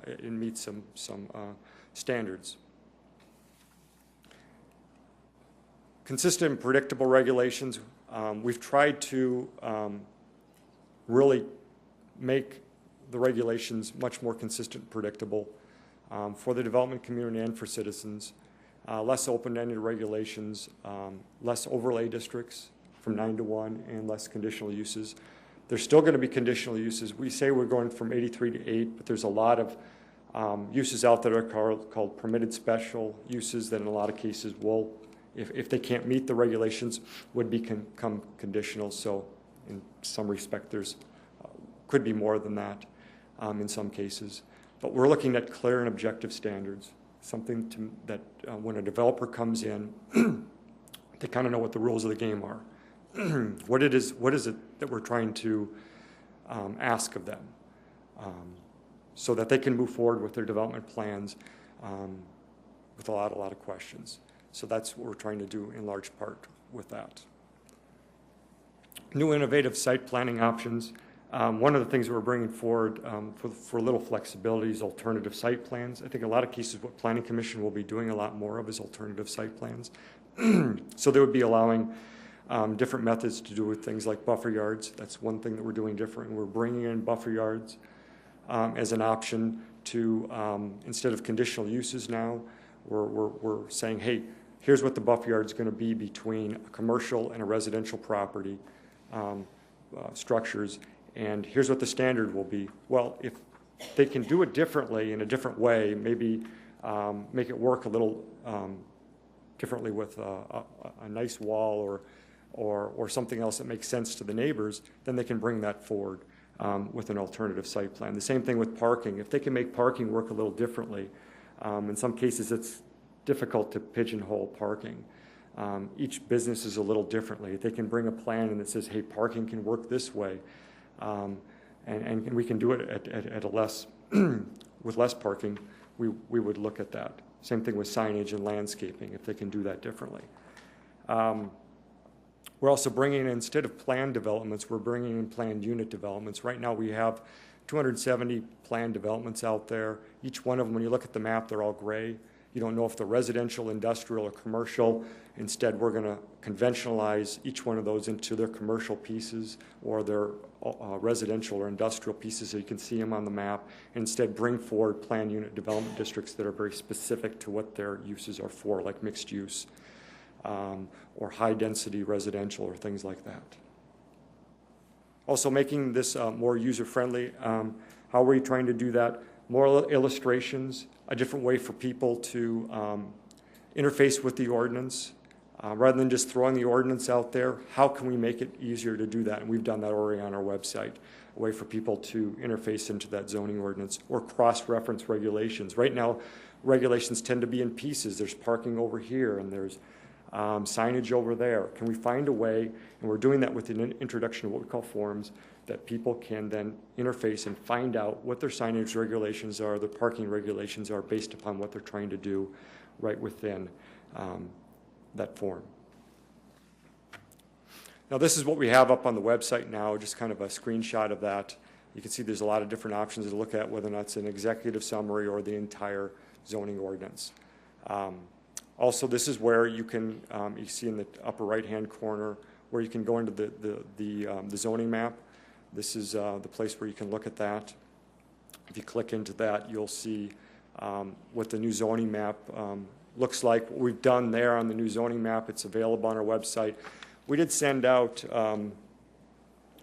it meets some standards. Consistent and predictable regulations. We've tried to really make the regulations much more consistent and predictable for the development community and for citizens. Less open-ended regulations, less overlay districts from 9 to 1, and less conditional uses. There's still going to be conditional uses. We say we're going from 83 to 8, but there's a lot of uses out there that are called permitted special uses that in a lot of cases will, if they can't meet the regulations, would become conditional. So in some respect, there's could be more than that in some cases. But we're looking at clear and objective standards, something that when a developer comes in, they kind of know what the rules of the game are. What is it that we're trying to ask of them so that they can move forward with their development plans with a lot of questions. So that's what we're trying to do in large part with that. New innovative site planning options. One of the things we're bringing forward for a little flexibility is alternative site plans. I think a lot of cases what Planning Commission will be doing a lot more of is alternative site plans. So they would be allowing different methods to do with things like buffer yards. That's one thing that we're doing different. We're bringing in buffer yards as an option to, instead of conditional uses now, we're saying, hey, here's what the buffer yard is going to be between a commercial and a residential property structures, and here's what the standard will be. Well, if they can do it differently in a different way, maybe make it work a little differently with a nice wall or something else that makes sense to the neighbors, then they can bring that forward with an alternative site plan. The same thing with parking. If they can make parking work a little differently, in some cases it's difficult to pigeonhole parking. Each business is a little differently. If they can bring a plan and it says, hey, parking can work this way, and we can do it at a less, with less parking, we would look at that. Same thing with signage and landscaping, if they can do that differently. We're also bringing in, instead of planned developments, we're bringing in planned unit developments. Right now we have 270 planned developments out there. Each one of them, when you look at the map, they're all gray. You don't know if they're residential, industrial, or commercial. Instead, we're going to conventionalize each one of those into their commercial pieces or their residential or industrial pieces so you can see them on the map. And instead, bring forward planned unit development districts that are very specific to what their uses are for, like mixed use or high-density residential or things like that. Also, making this more user-friendly. How are we trying to do that? More illustrations, a different way for people to interface with the ordinance. Rather than just throwing the ordinance out there, how can we make it easier to do that? And we've done that already on our website, a way for people to interface into that zoning ordinance or cross-reference regulations. Right now, regulations tend to be in pieces. There's parking over here and there's signage over there. Can we find a way, and we're doing that with an introduction of what we call forms, that people can then interface and find out what their signage regulations are, their parking regulations are, based upon what they're trying to do right within that form. Now, this is what we have up on the website now, just kind of a screenshot of that. You can see there's a lot of different options to look at, whether or not it's an executive summary or the entire zoning ordinance. Also, this is where you can, you see in the upper right-hand corner, where you can go into the zoning map. This is the place where you can look at that. If you click into that, you'll see what the new zoning map looks like. What we've done there on the new zoning map, it's available on our website. We did send out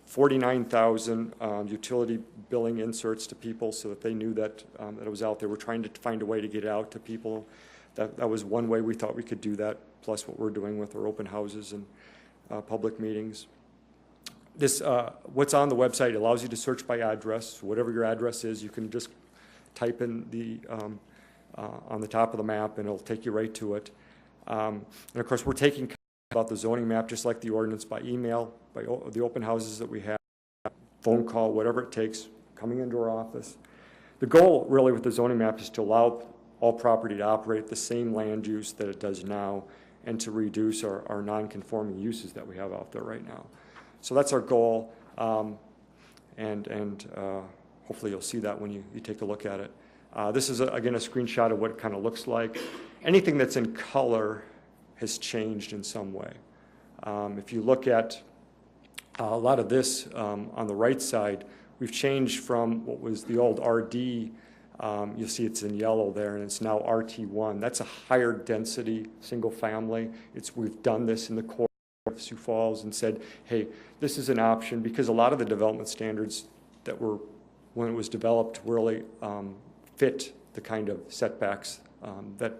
49,000 utility billing inserts to people so that they knew that, that it was out there. We're trying to find a way to get it out to people. That was one way we thought we could do that, plus what we're doing with our open houses and public meetings. This, what's on the website allows you to search by address. Whatever your address is, you can just type in the on the top of the map and it'll take you right to it. And of course, we're taking about the zoning map, just like the ordinance, by email, by the open houses that we have, phone call, whatever it takes, coming into our office. The goal really with the zoning map is to allow all property to operate the same land use that it does now and to reduce our non-conforming uses that we have out there right now. So that's our goal, and hopefully you'll see that when you take a look at it. This is, again, a screenshot of what it kind of looks like. Anything that's in color has changed in some way. If you look at a lot of this on the right side, we've changed from what was the old RD. You'll see it's in yellow there, and it's now RT1. That's a higher density single family. We've done this in the core of Sioux Falls and said, hey, this is an option, because a lot of the development standards that were, when it was developed, really fit the kind of setbacks that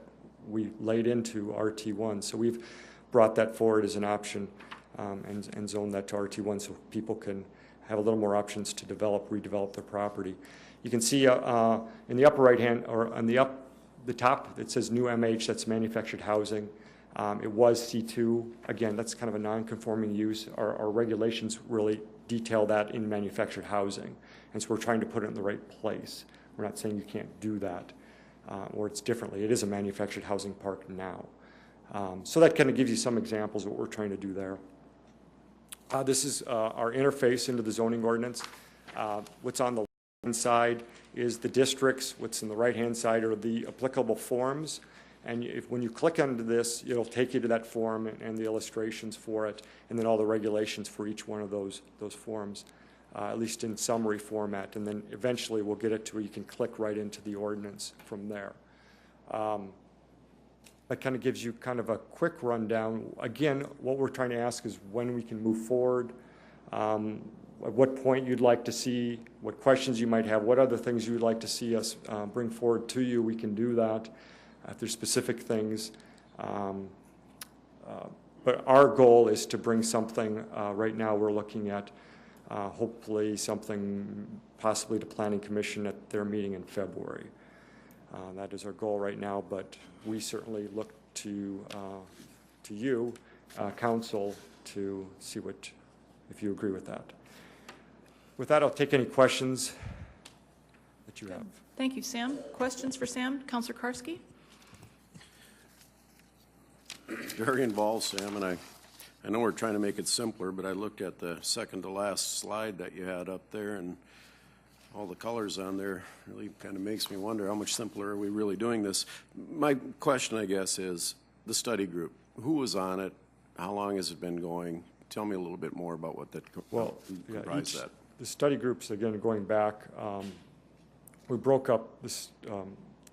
we laid into RT1. So we've brought that forward as an option and zoned that to RT1 so people can have a little more options to redevelop their property. You can see in the upper right hand, or on the top, it says new MH, that's manufactured housing. It was C2. Again, that's kind of a non-conforming use. Our regulations really detail that in manufactured housing. And so we're trying to put it in the right place. We're not saying you can't do that, or it's differently. It is a manufactured housing park now. So that kind of gives you some examples of what we're trying to do there. This is our interface into the zoning ordinance. What's on the left-hand side is the districts. What's on the right-hand side are the applicable forms. And when you click onto this, it'll take you to that form and the illustrations for it, and then all the regulations for each one of those forms, at least in summary format. And then eventually we'll get it to where you can click right into the ordinance from there. That kind of gives you kind of a quick rundown. Again, what we're trying to ask is when we can move forward, at what point you'd like to see, what questions you might have, what other things you'd like to see us bring forward to you. We can do that if there's specific things. But our goal is to bring something, right now we're looking at hopefully something possibly to Planning Commission at their meeting in February. That is our goal right now, but we certainly look to you, council, to see if you agree with that. With that, I'll take any questions that you have. Thank you, Sam. Questions for Sam? Councilor Karski? Very involved, Sam, and I know we're trying to make it simpler, but I looked at the second to last slide that you had up there, and all the colors on there really kind of makes me wonder how much simpler are we really doing this. My question, I guess, is the study group. Who was on it? How long has it been going? Tell me a little bit more about what that comprised that. The study groups, again, going back, we broke up this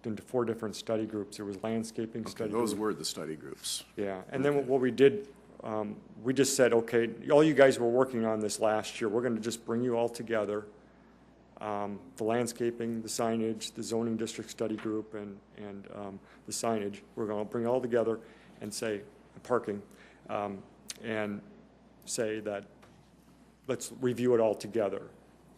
into 4 different study groups. There was landscaping study Those group. were the study groups. Yeah, and then what we did, we just said, okay, all you guys were working on this last year, we're going to just bring you all together. The landscaping, the signage, the zoning district study group, and the signage, we're going to bring it all together and say, parking, and say that let's review it all together.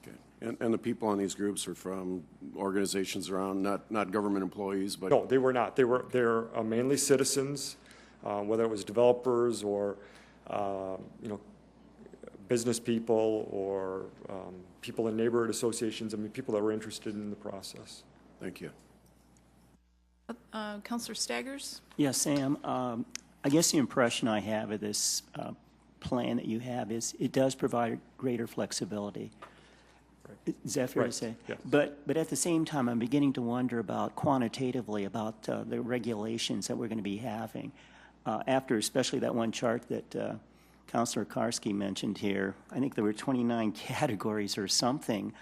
Okay. And the people on these groups are from organizations around, not government employees, but... No, they were not. They're mainly citizens, whether it was developers or, business people or people in neighborhood associations. I mean, people that were interested in the process. Thank you. Councilor Staggers? Yes, Sam. I guess the impression I have of this plan that you have is it does provide greater flexibility. Right. Is that fair to say? Yes. But at the same time, I'm beginning to wonder about quantitatively about the regulations that we're going to be having after, especially that one chart that Councilor Karski mentioned here. I think there were 29 categories or something.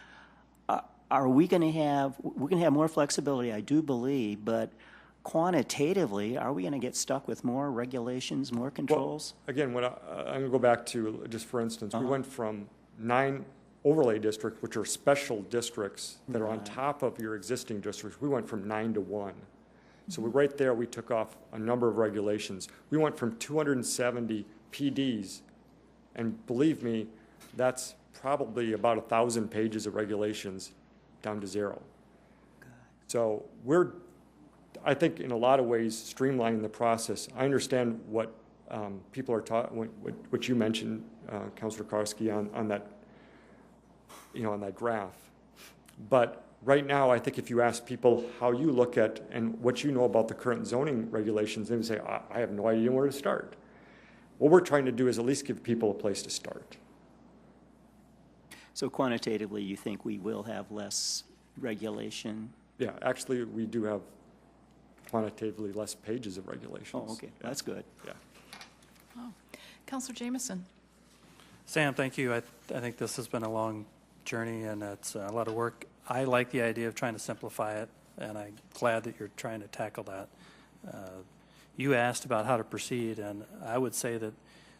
Are we going to have? We're going to have more flexibility, I do believe, but quantitatively, are we going to get stuck with more regulations, more controls? Well, again, I'm going to go back to, just for instance, we went from 9 overlay districts, which are special districts that are on top of your existing districts. We went from 9 to 1. So right there, we took off a number of regulations. We went from 270 PDs, and believe me, that's probably about 1,000 pages of regulations down to 0. So we're, I think, in a lot of ways, streamlining the process. I understand what people are taught, what you mentioned, Councilor Karski, on that, on that graph. But right now, I think if you ask people how you look at and what you know about the current zoning regulations, they would say, I have no idea where to start. What we're trying to do is at least give people a place to start. So quantitatively, you think we will have less regulation? Yeah, actually, we do have quantitatively less pages of regulations. Oh, okay. That's good. Yeah. Oh. Councilor Jameson? Sam, thank you. I think this has been a long journey, and it's a lot of work. I like the idea of trying to simplify it, and I'm glad that you're trying to tackle that. You asked about how to proceed, and I would say that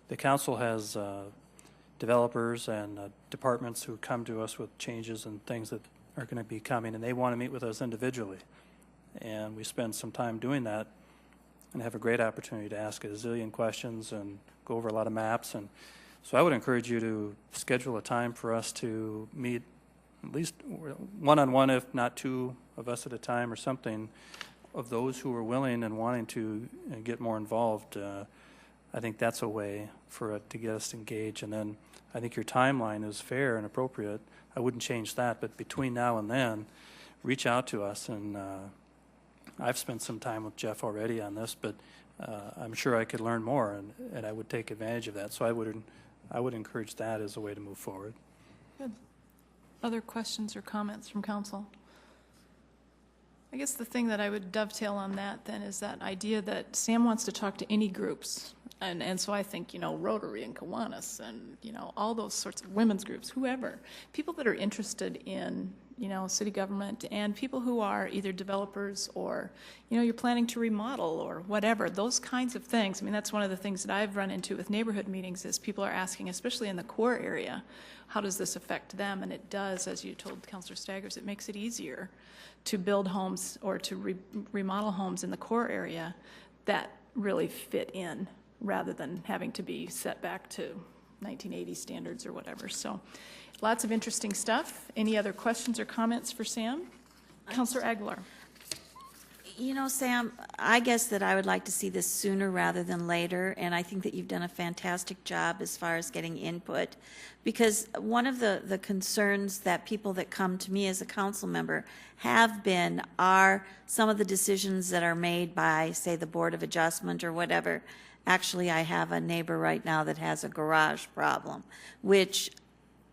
the council has developers and departments who come to us with changes and things that are going to be coming, and they want to meet with us individually. And we spend some time doing that and have a great opportunity to ask a zillion questions and go over a lot of maps. And so I would encourage you to schedule a time for us to meet at least one-on-one, if not 2 of us at a time or something, of those who are willing and wanting to get more involved. I think that's a way for it to get us engaged. And then I think your timeline is fair and appropriate. I wouldn't change that, but between now and then, reach out to us. And I've spent some time with Jeff already on this, but I'm sure I could learn more, and I would take advantage of that. So I would encourage that as a way to move forward. Good. Other questions or comments from council? I guess the thing that I would dovetail on that then is that idea that Sam wants to talk to any groups. And so I think, Rotary and Kiwanis and, all those sorts of women's groups, whoever, people that are interested in, city government, and people who are either developers or, you're planning to remodel or whatever, those kinds of things. I mean, that's one of the things that I've run into with neighborhood meetings is people are asking, especially in the core area, how does this affect them? And it does, as you told Councilor Staggers, it makes it easier to build homes or to remodel homes in the core area that really fit in, rather than having to be set back to 1980 standards or whatever. So lots of interesting stuff. Any other questions or comments for Sam? Councilor Aguilar. Sam, I guess that I would like to see this sooner rather than later, and I think that you've done a fantastic job as far as getting input, because one of the concerns that people that come to me as a council member have been are some of the decisions that are made by, say, the Board of Adjustment or whatever. Actually, I have a neighbor right now that has a garage problem, which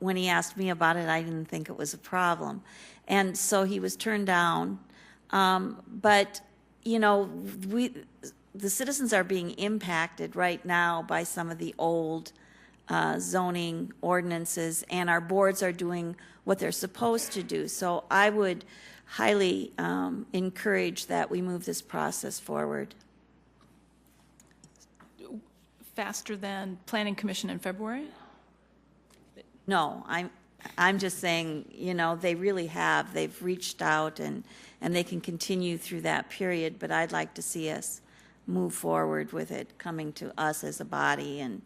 when he asked me about it, I didn't think it was a problem. And so he was turned down. But, you know, the citizens are being impacted right now by some of the old zoning ordinances, and our boards are doing what they're supposed to do. So I would highly encourage that we move this process forward. Faster than Planning Commission in February? No, I'm just saying, you know, they really have. They've reached out, and they can continue through that period, but I'd like to see us move forward with it coming to us as a body. And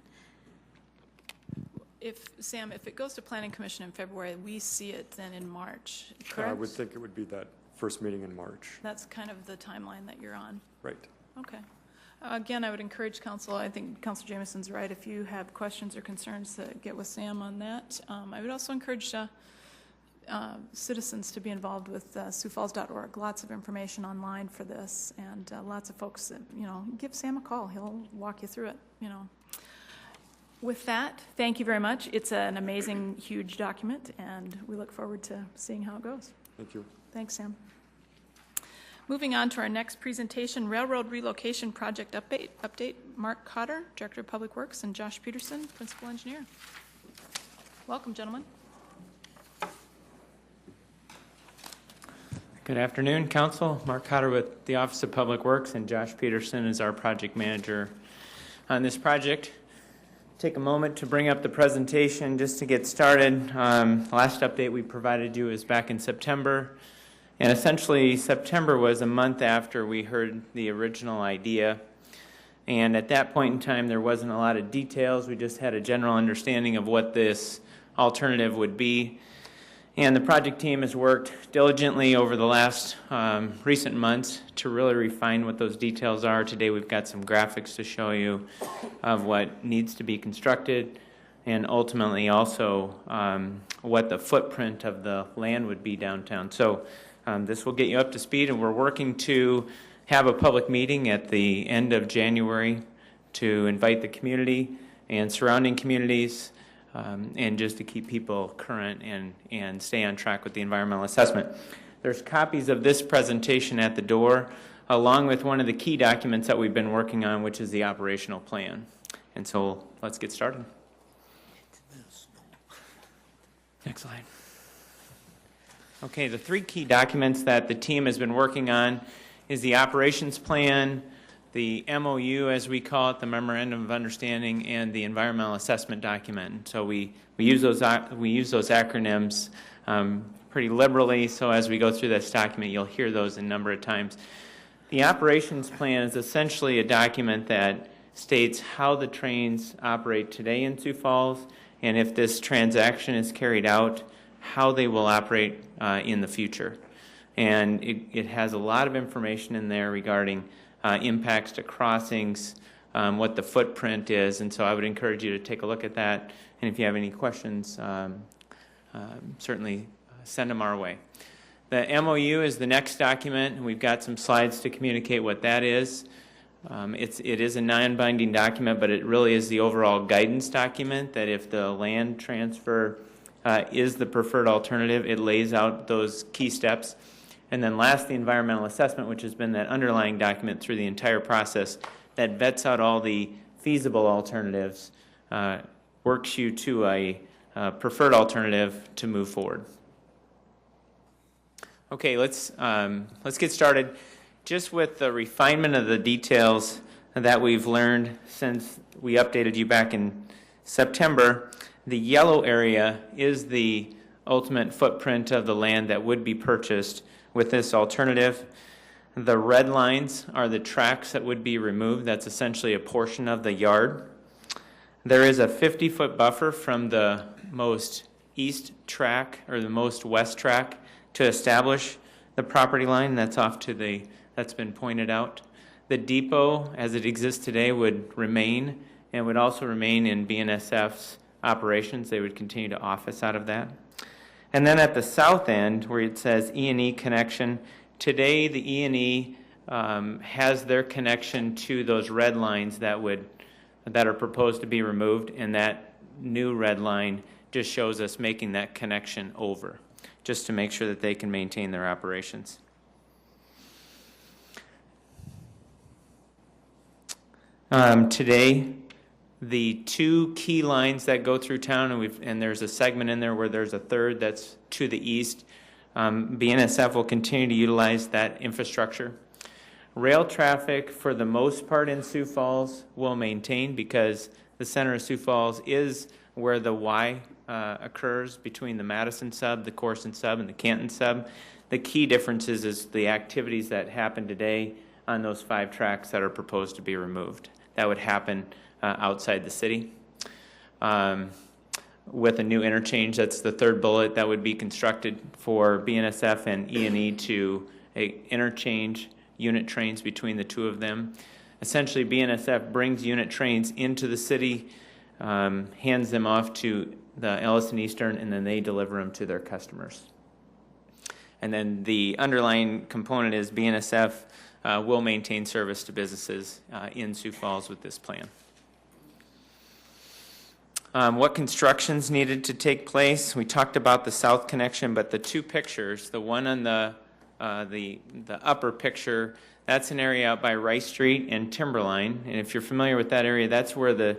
Sam, if it goes to Planning Commission in February, we see it then in March, correct? I would think it would be that first meeting in March. That's kind of the timeline that you're on. Right. Okay. Again, I would encourage council, I think Councilor Jameson's right, if you have questions or concerns, get with Sam on that. I would also encourage citizens to be involved with siouxfalls.org. Lots of information online for this, and lots of folks that, you know, give Sam a call. He'll walk you through it, you know. With that, thank you very much. It's an amazing, huge document, and we look forward to seeing how it goes. Thank you. Thanks, Sam. Moving on to our next presentation, Railroad Relocation Project Update. Mark Cotter, Director of Public Works, and Josh Peterson, Principal Engineer. Welcome, gentlemen. Good afternoon, Council. Mark Cotter with the Office of Public Works, and Josh Peterson is our project manager on this project. Take a moment to bring up the presentation just to get started. The last update we provided you was back in September. And essentially, September was a month after we heard the original idea. And at that point in time, there wasn't a lot of details. We just had a general understanding of what this alternative would be. And the project team has worked diligently over the last recent months to really refine what those details are. Today, we've got some graphics to show you of what needs to be constructed, and ultimately also what the footprint of the land would be downtown. So this will get you up to speed, and we're working to have a public meeting at the end of January to invite the community and surrounding communities, and just to keep people current and stay on track with the environmental assessment. There's copies of this presentation at the door, along with one of the key documents that we've been working on, which is the operational plan. And so let's get started. Next slide. Okay, the three key documents that the team has been working on is the operations plan, the MOU, as we call it, the Memorandum of Understanding, and the environmental assessment document. So we use those acronyms pretty liberally. So as we go through this document, you'll hear those a number of times. The operations plan is essentially a document that states how the trains operate today in Sioux Falls, and if this transaction is carried out, how they will operate in the future. And it has a lot of information in there regarding impacts to crossings, what the footprint is, and so I would encourage you to take a look at that, and if you have any questions, certainly send them our way. The MOU is the next document, and we've got some slides to communicate what that is. It is a non-binding document, but it really is the overall guidance document that if the land transfer is the preferred alternative, it lays out those key steps. And then last, the environmental assessment, which has been that underlying document through the entire process that vets out all the feasible alternatives, works you to a preferred alternative to move forward. Okay, let's get started. Just with the refinement of the details that we've learned since we updated you back in September, the yellow area is the ultimate footprint of the land that would be purchased with this alternative. The red lines are the tracks that would be removed. That's essentially a portion of the yard. There is a 50-foot buffer from the most east track or the most west track to establish the property line. That's that's been pointed out. The depot, as it exists today, would remain and would also remain in BNSF's operations. They would continue to office out of that. And then at the south end, where it says E&E connection, today the E&E has their connection to those red lines that are proposed to be removed, and that new red line just shows us making that connection over, just to make sure that they can maintain their operations. Today, the two key lines that go through town, and there's a segment in there where there's a third that's to the east. BNSF will continue to utilize that infrastructure. Rail traffic, for the most part in Sioux Falls, will maintain because the center of Sioux Falls is where the Y occurs between the Madison sub, the Corson sub, and the Canton sub. The key difference is the activities that happen today on those 5 tracks that are proposed to be removed. That would happen outside the city. With a new interchange, that's the third bullet, that would be constructed for BNSF and E&E to interchange unit trains between the two of them. Essentially, BNSF brings unit trains into the city, hands them off to the Ellison Eastern, and then they deliver them to their customers. And then the underlying component is BNSF will maintain service to businesses in Sioux Falls with this plan. What construction's needed to take place? We talked about the south connection, but the two pictures, the one on the upper picture, that's an area out by Rice Street and Timberline. And if you're familiar with that area, that's where the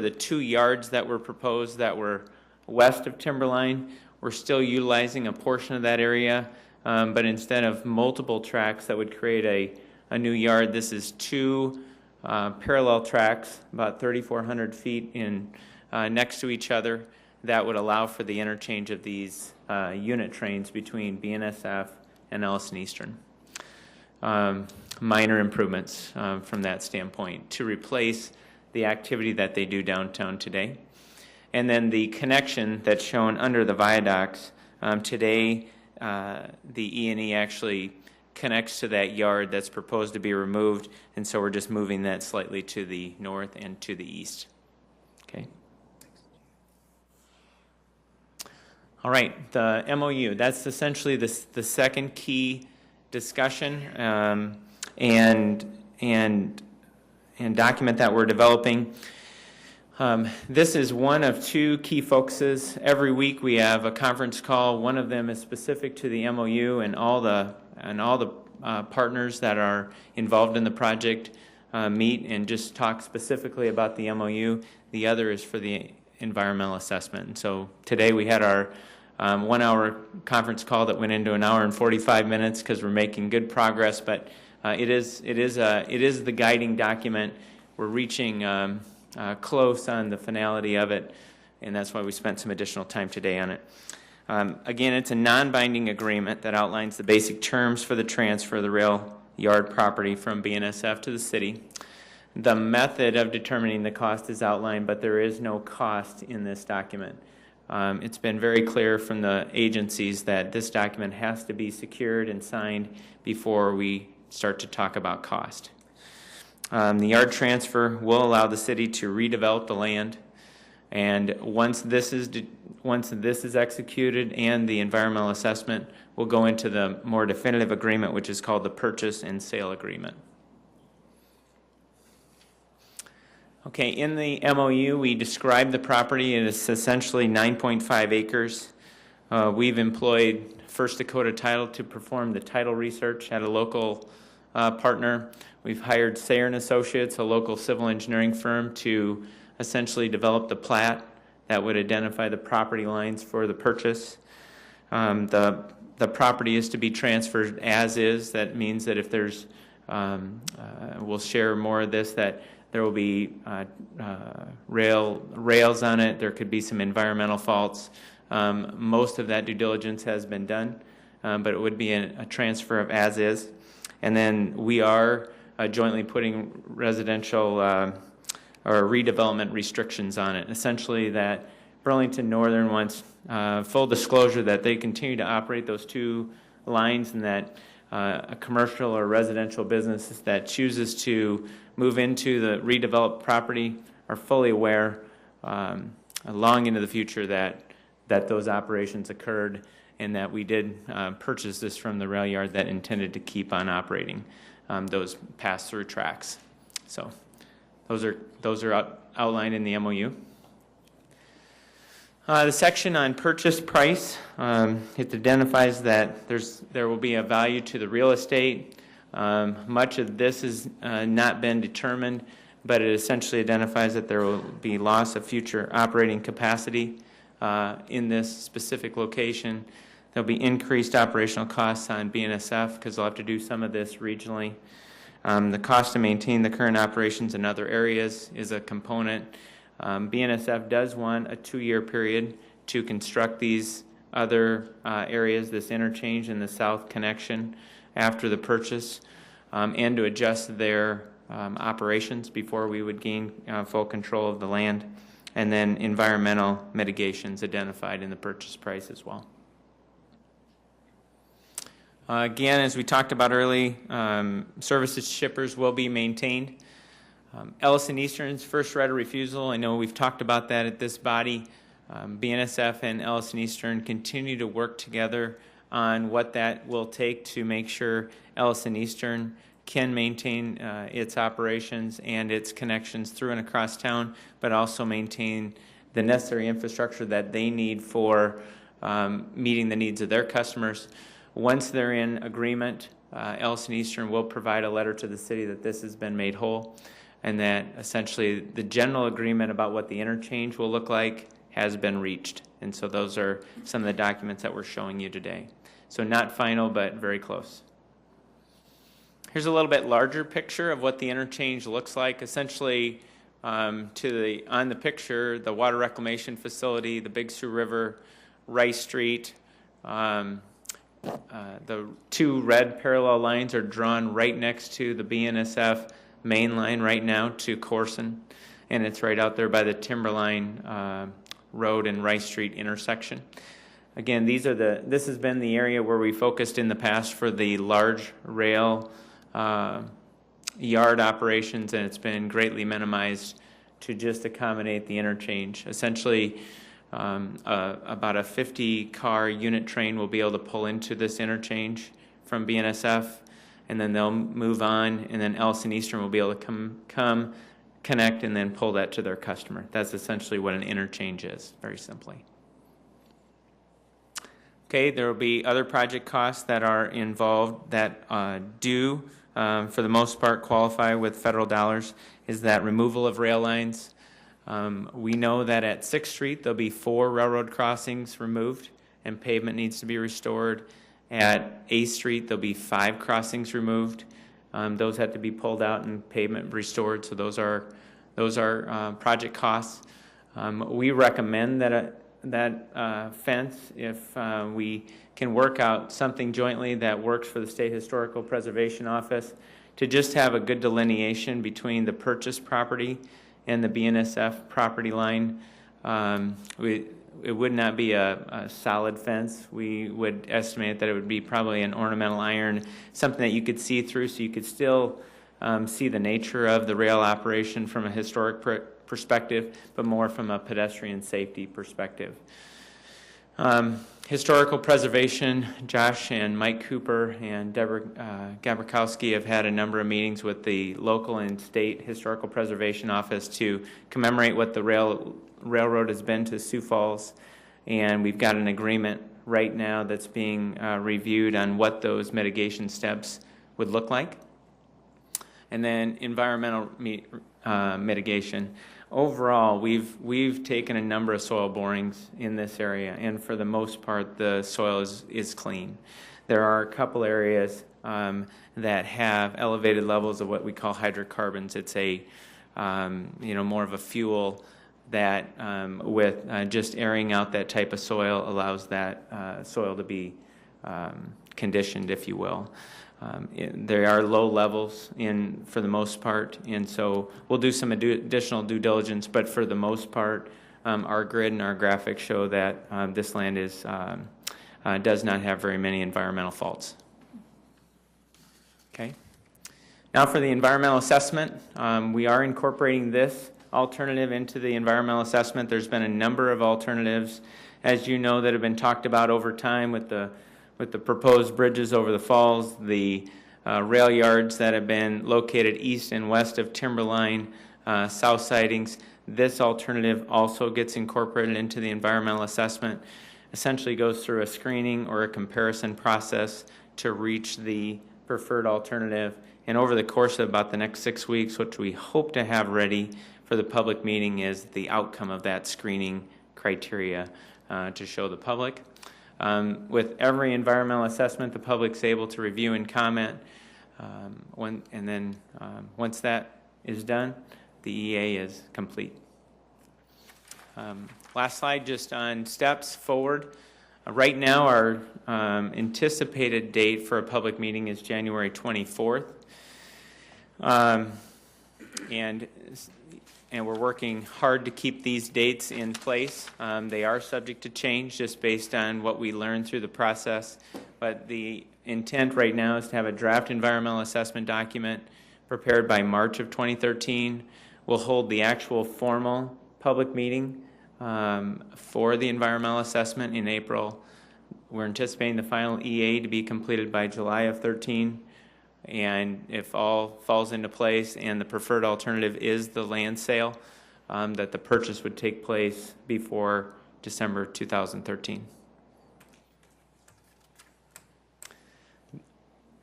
2 yards that were proposed that were west of Timberline. We're still utilizing a portion of that area, but instead of multiple tracks that would create a new yard, this is 2 parallel tracks, about 3,400 feet in next to each other, that would allow for the interchange of these unit trains between BNSF and Ellison Eastern. Minor improvements from that standpoint to replace the activity that they do downtown today. And then the connection that's shown under the viaducts, today the E&E actually connects to that yard that's proposed to be removed, and so we're just moving that slightly to the north and to the east. Okay. All right, the MOU, that's essentially the second key discussion and document that we're developing. This is one of 2 key focuses. Every week we have a conference call. One of them is specific to the MOU, and all the partners that are involved in the project meet and just talk specifically about the MOU. The other is for the environmental assessment. And so today we had our 1-hour conference call that went into 1 hour and 45 minutes because we're making good progress, but it is the guiding document. We're reaching close on the finality of it, and that's why we spent some additional time today on it. Again, it's a non-binding agreement that outlines the basic terms for the transfer of the rail yard property from BNSF to the city. The method of determining the cost is outlined, but there is no cost in this document. It's been very clear from the agencies that this document has to be secured and signed before we start to talk about cost. The yard transfer will allow the city to redevelop the land, and once this is executed and the environmental assessment, we'll go into the more definitive agreement, which is called the purchase and sale agreement. Okay, in the MOU, we describe the property. It is essentially 9.5 acres. We've employed First Dakota Title to perform the title research at a local partner. We've hired Sayer & Associates, a local civil engineering firm, to essentially develop the plat that would identify the property lines for the purchase. The property is to be transferred as is. That means that if there's, we'll share more of this, that there will be rails on it. There could be some environmental faults. Most of that due diligence has been done, but it would be a transfer of as is. And then we are jointly putting residential or redevelopment restrictions on it. Essentially that Burlington Northern wants full disclosure that they continue to operate those 2 lines, and that a commercial or residential business that chooses to move into the redeveloped property are fully aware long into the future that those operations occurred, and that we did purchase this from the rail yard that intended to keep on operating those pass-through tracks. So those are outlined in the MOU. The section on purchase price, it identifies that there will be a value to the real estate. Much of this has not been determined, but it essentially identifies that there will be loss of future operating capacity in this specific location. There'll be increased operational costs on BNSF because they'll have to do some of this regionally. The cost to maintain the current operations in other areas is a component. BNSF does want a 2-year period to construct these other areas, this interchange and the south connection after the purchase, and to adjust their operations before we would gain full control of the land, and then environmental mitigations identified in the purchase price as well. Again, as we talked about early, services shippers will be maintained. Ellison Eastern's first right of refusal, I know we've talked about that at this body. BNSF and Ellison Eastern continue to work together on what that will take to make sure Ellison Eastern can maintain its operations and its connections through and across town, but also maintain the necessary infrastructure that they need for meeting the needs of their customers. Once they're in agreement, Ellison Eastern will provide a letter to the city that this has been made whole, and that essentially the general agreement about what the interchange will look like has been reached. And so those are some of the documents that we're showing you today. So not final, but very close. Here's a little bit larger picture of what the interchange looks like. Essentially, on the picture, the water reclamation facility, the Big Sioux River, Rice Street, the 2 red parallel lines are drawn right next to the BNSF main line right now to Corson, and it's right out there by the Timberline Road and Rice Street intersection. Again, this has been the area where we focused in the past for the large rail yard operations, and it's been greatly minimized to just accommodate the interchange. Essentially, about a 50-car unit train will be able to pull into this interchange from BNSF, and then they'll move on, and then Ellison Eastern will be able to come connect, and then pull that to their customer. That's essentially what an interchange is, very simply. Okay, there will be other project costs that are involved that do, for the most part, qualify with federal dollars, is that removal of rail lines. We know that at 6th Street, there'll be 4 railroad crossings removed, and pavement needs to be restored. At 8th Street, there'll be 5 crossings removed. Those have to be pulled out and pavement restored, so those are project costs. We recommend that fence, if we can work out something jointly that works for the State Historical Preservation Office, to just have a good delineation between the purchase property and the BNSF property line. It would not be a solid fence. We would estimate that it would be probably an ornamental iron, something that you could see through, so you could still see the nature of the rail operation from a historic perspective, but more from a pedestrian safety perspective. Historical preservation, Josh and Mike Cooper and Deborah Gabrikowski have had a number of meetings with the local and state historical preservation office to commemorate what the railroad has been to Sioux Falls, and we've got an agreement right now that's being reviewed on what those mitigation steps would look like. And then environmental mitigation. Overall, we've taken a number of soil borings in this area, and for the most part, the soil is clean. There are a couple areas that have elevated levels of what we call hydrocarbons. It's a more of a fuel that with just airing out that type of soil allows that soil to be conditioned, if you will. There are low levels for the most part, and so we'll do some additional due diligence, but for the most part, our grid and our graphics show that this land does not have very many environmental faults. Okay. Now for the environmental assessment, we are incorporating this alternative into the environmental assessment. There's been a number of alternatives, as you know, that have been talked about over time with the proposed bridges over the falls, the rail yards that have been located east and west of Timberline, south sidings. This alternative also gets incorporated into the environmental assessment, essentially goes through a screening or a comparison process to reach the preferred alternative. And over the course of about the next 6 weeks, which we hope to have ready for the public meeting, is the outcome of that screening criteria to show the public. With every environmental assessment, the public's able to review and comment. Once that is done, the EA is complete. Last slide, just on steps forward. Right now, our anticipated date for a public meeting is January 24th. And we're working hard to keep these dates in place. They are subject to change just based on what we learned through the process. But the intent right now is to have a draft environmental assessment document prepared by March of 2013. We'll hold the actual formal public meeting for the environmental assessment in April. We're anticipating the final EA to be completed by July of 13. And if all falls into place and the preferred alternative is the land sale, that the purchase would take place before December 2013.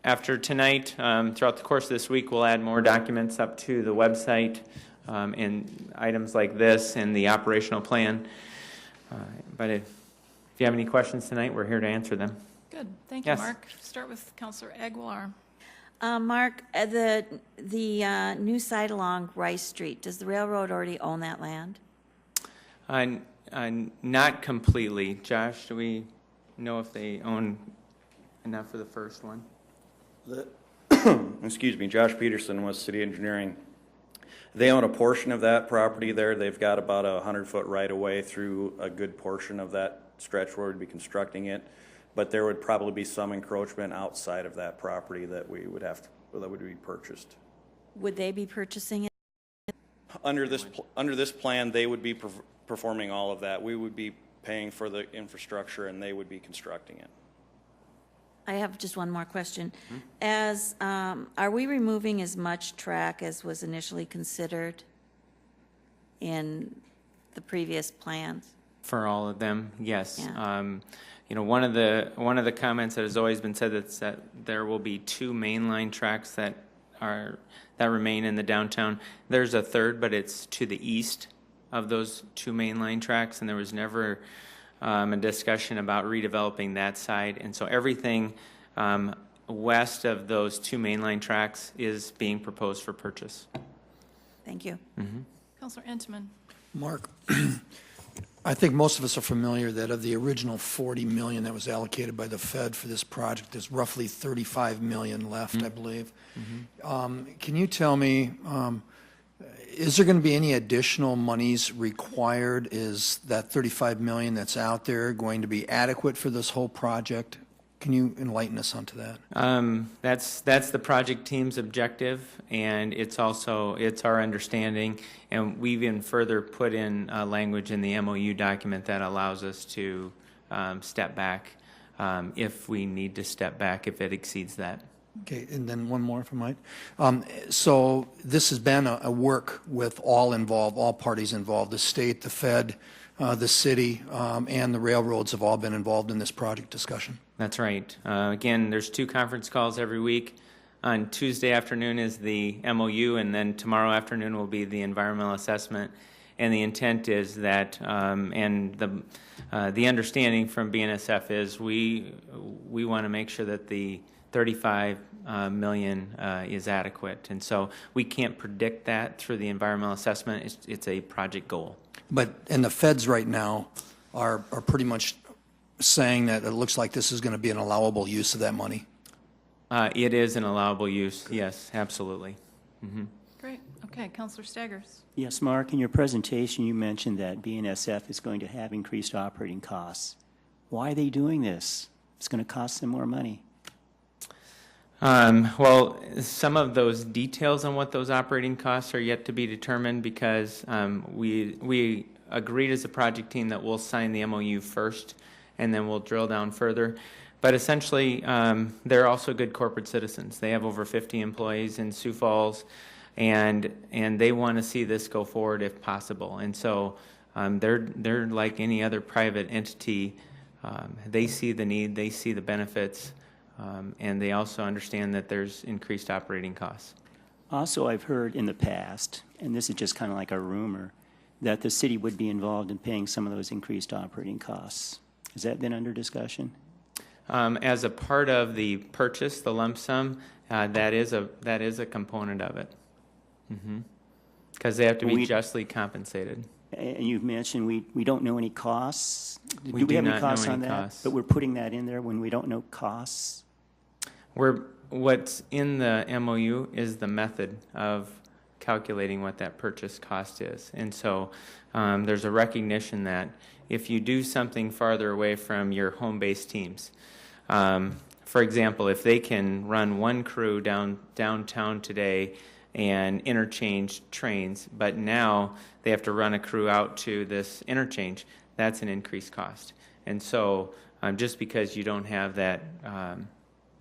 After tonight, throughout the course of this week, we'll add more documents up to the website and items like this and the operational plan. But if you have any questions tonight, we're here to answer them. Good. Thank you, Yes. Mark. Start with Councillor Aguilar. Mark, the new site along Rice Street, does the railroad already own that land? Not completely. Josh, do we know if they own enough for the first one? Excuse me, Josh Peterson with City Engineering. They own a portion of that property there. They've got about a 100-foot right-of-way through a good portion of that stretch where we'd be constructing it. But there would probably be some encroachment outside of that property that we would have to, that would be purchased. Would they be purchasing it? Under this plan, they would be performing all of that. We would be paying for the infrastructure, and they would be constructing it. I have just one more question. Are we removing as much track as was initially considered in the previous plans? For all of them, yes. Yeah. One of the comments that has always been said is that there will be 2 mainline tracks that remain in the downtown. There's a third, but it's to the east of those 2 mainline tracks, and there was never a discussion about redeveloping that side. And so everything west of those 2 mainline tracks is being proposed for purchase. Thank you. Mm-hmm. Councillor Entman. Mark, I think most of us are familiar that of the original $40 million that was allocated by the Fed for this project, there's roughly $35 million left, I believe. Mm-hmm. Can you tell me, is there going to be any additional monies required? Is that $35 million that's out there going to be adequate for this whole project? Can you enlighten us onto that? That's the project team's objective, and it's our understanding, and we've even further put in language in the MOU document that allows us to step back if we need to step back if it exceeds that. Okay, and then one more if I might. So this has been a work with all involved, all parties involved, the state, the Fed, the city, and the railroads have all been involved in this project discussion. That's right. Again, there's 2 conference calls every week. On Tuesday afternoon is the MOU, and then tomorrow afternoon will be the environmental assessment. And the intent is that, and the understanding from BNSF is we want to make sure that the $35 million is adequate. And so we can't predict that through the environmental assessment. It's a project goal. And the feds right now are pretty much saying that it looks like this is going to be an allowable use of that money. It is an allowable use, yes, absolutely. Mm-hmm. Great. Okay, Councillor Staggers. Yes, Mark, in your presentation you mentioned that BNSF is going to have increased operating costs. Why are they doing this? It's going to cost them more money. Well, some of those details on what those operating costs are yet to be determined because we agreed as a project team that we'll sign the MOU first and then we'll drill down further. But essentially, they're also good corporate citizens. They have over 50 employees in Sioux Falls, and they want to see this go forward if possible. And so they're like any other private entity. They see the need, they see the benefits, and they also understand that there's increased operating costs. Also, I've heard in the past, and this is just kind of like a rumor, that the city would be involved in paying some of those increased operating costs. Has that been under discussion? As a part of the purchase, the lump sum, that is a component of it, because they have to be justly compensated. And you've mentioned we don't know any costs. We do we do have any not costs know on any that? costs. But we're putting that in there when we don't know costs. What's in the MOU is the method of calculating what that purchase cost is. And so there's a recognition that if you do something farther away from your home-based teams, for example, if they can run one crew downtown today and interchange trains, but now they have to run a crew out to this interchange, that's an increased cost. And so just because you don't have that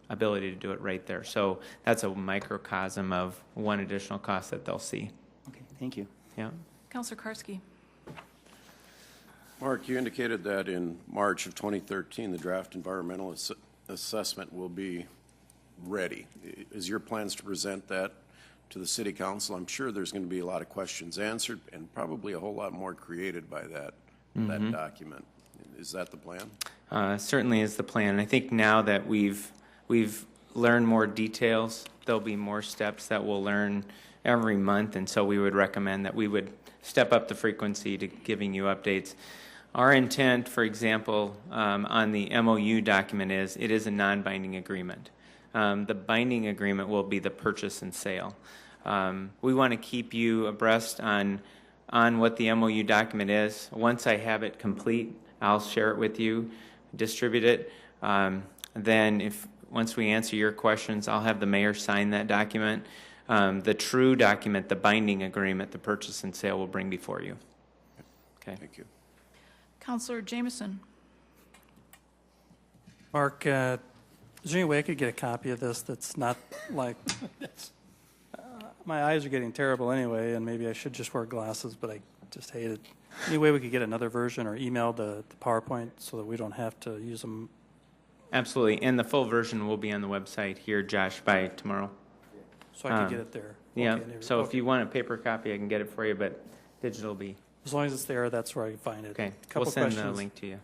ability to do it right there. So that's a microcosm of one additional cost that they'll see. Okay, thank you. Yeah. Councilor Karski. Mark, you indicated that in March of 2013, the draft environmental assessment will be ready. Is your plans to present that to the City Council? I'm sure there's going to be a lot of questions answered and probably a whole lot more created by that document. Is that the plan? Certainly is the plan. And I think now that we've learned more details, there'll be more steps that we'll learn every month, and so we would recommend that we would step up the frequency to giving you updates. Our intent, for example, on the MOU document is it is a non-binding agreement. The binding agreement will be the purchase and sale. We want to keep you abreast on what the MOU document is. Once I have it complete, I'll share it with you, distribute it. Then once we answer your questions, I'll have the mayor sign that document. The true document, the binding agreement, the purchase and sale will bring before you. Okay. Thank you. Councilor Jameson. Mark, is there any way I could get a copy of this that's not like, my eyes are getting terrible anyway, and maybe I should just wear glasses, but I just hate it. Any way we could get another version or email the PowerPoint so that we don't have to use them? Absolutely, and the full version will be on the website here, Josh, by tomorrow. So I can get it there. Yeah, Okay, so if you want a paper copy, I can get it for you, but digital will be. As long as it's there, that's where I can find it. Okay, Couple we'll send the questions. link to you.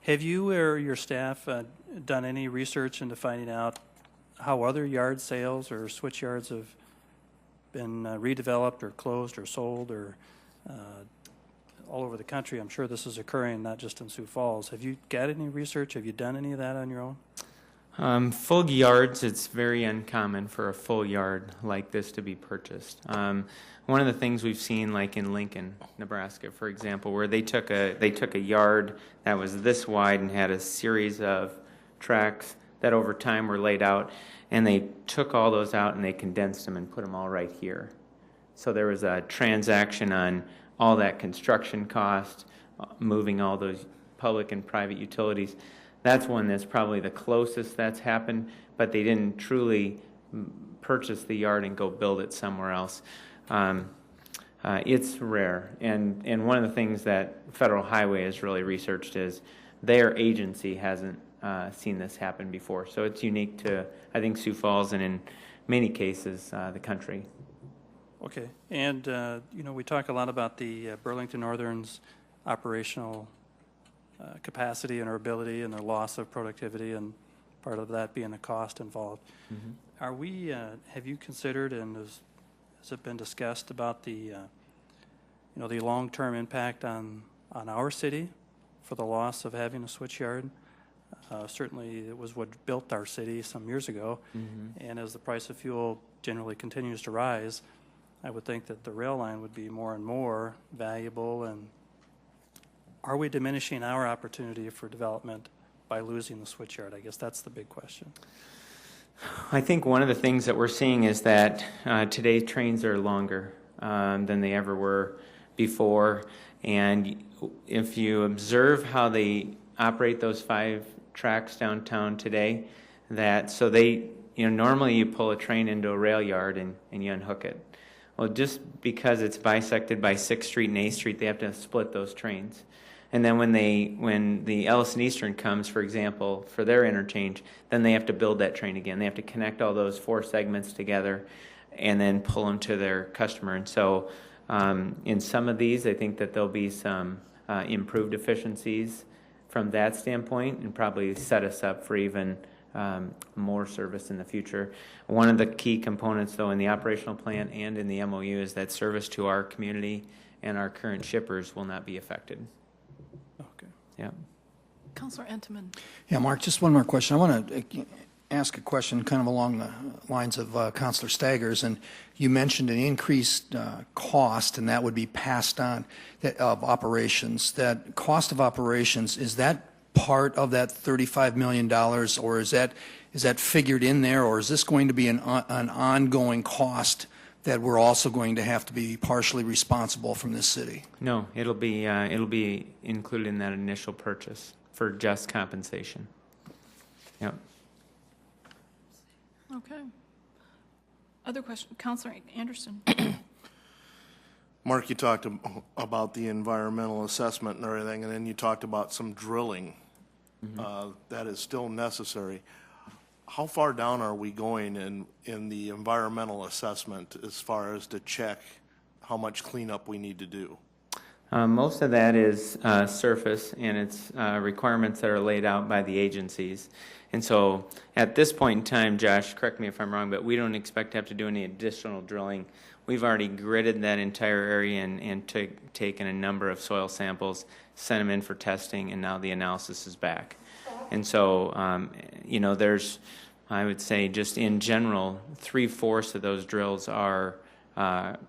Have you or your staff done any research into finding out how other yard sales or switch yards have been redeveloped or closed or sold or all over the country? I'm sure this is occurring not just in Sioux Falls. Have you got any research? Have you done any of that on your own? Full yards, it's very uncommon for a full yard like this to be purchased. One of the things we've seen, like in Lincoln, Nebraska, for example, where they took a yard that was this wide and had a series of tracks that over time were laid out, and they took all those out and they condensed them and put them all right here. So there was a transaction on all that construction cost, moving all those public and private utilities. That's one that's probably the closest that's happened, but they didn't truly purchase the yard and go build it somewhere else. It's rare, and one of the things that Federal Highway has really researched is their agency hasn't seen this happen before. So it's unique to, I think, Sioux Falls and in many cases the country. Okay, and we talk a lot about the Burlington Northern's operational capacity and our ability and the loss of productivity, and part of that being the cost involved. Are we? Have you considered, and has it been discussed about the the long-term impact on our city for the loss of having a switch yard? Certainly, it was what built our city some years ago, and as the price of fuel generally continues to rise, I would think that the rail line would be more and more valuable. And are we diminishing our opportunity for development by losing the switch yard? I guess that's the big question. I think one of the things that we're seeing is that today trains are longer than they ever were before. And if you observe how they operate those 5 tracks downtown today, that so they normally you pull a train into a rail yard and you unhook it. Well, just because it's bisected by 6th Street and 8th Street, they have to split those trains. And then when the Ellison Eastern comes, for example, for their interchange, then they have to build that train again. They have to connect all those 4 segments together and then pull them to their customer. And so in some of these, I think that there'll be some improved efficiencies from that standpoint and probably set us up for even more service in the future. One of the key components, though, in the operational plan and in the MOU is that service to our community and our current shippers will not be affected. Okay. Yeah. Councilor Entenmann. Yeah, Mark, just one more question. I want to ask a question kind of along the lines of Councilor Staggers, and you mentioned an increased cost, and that would be passed on of operations. That cost of operations, is that part of that $35 million, or is that figured in there, or is this going to be an ongoing cost that we're also going to have to be partially responsible from this city? No, it'll be included in that initial purchase for just compensation. Yep. Okay. Other question, Councilor Anderson. Mark, you talked about the environmental assessment and everything, and then you talked about some drilling that is still necessary. How far down are we going in the environmental assessment as far as to check how much cleanup we need to do? Most of that is surface, and it's requirements that are laid out by the agencies. And so at this point in time, Josh, correct me if I'm wrong, but we don't expect to have to do any additional drilling. We've already gridded that entire area and taken a number of soil samples, sent them in for testing, and now the analysis is back. And so, there's, I would say, just in general, 3/4 of those drills are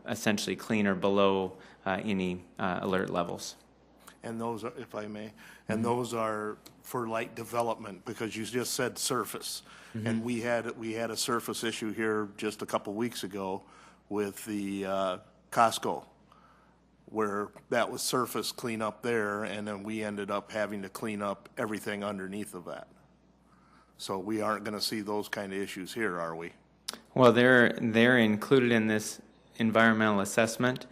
essentially clean or below any alert levels. And those are, if I may, and those are for light development, because you just said surface. And we had a surface issue here just a couple weeks ago with the Costco, where that was surface cleanup there, and then we ended up having to clean up everything underneath of that. So we aren't going to see those kind of issues here, are we? Well, they're included in this environmental assessment,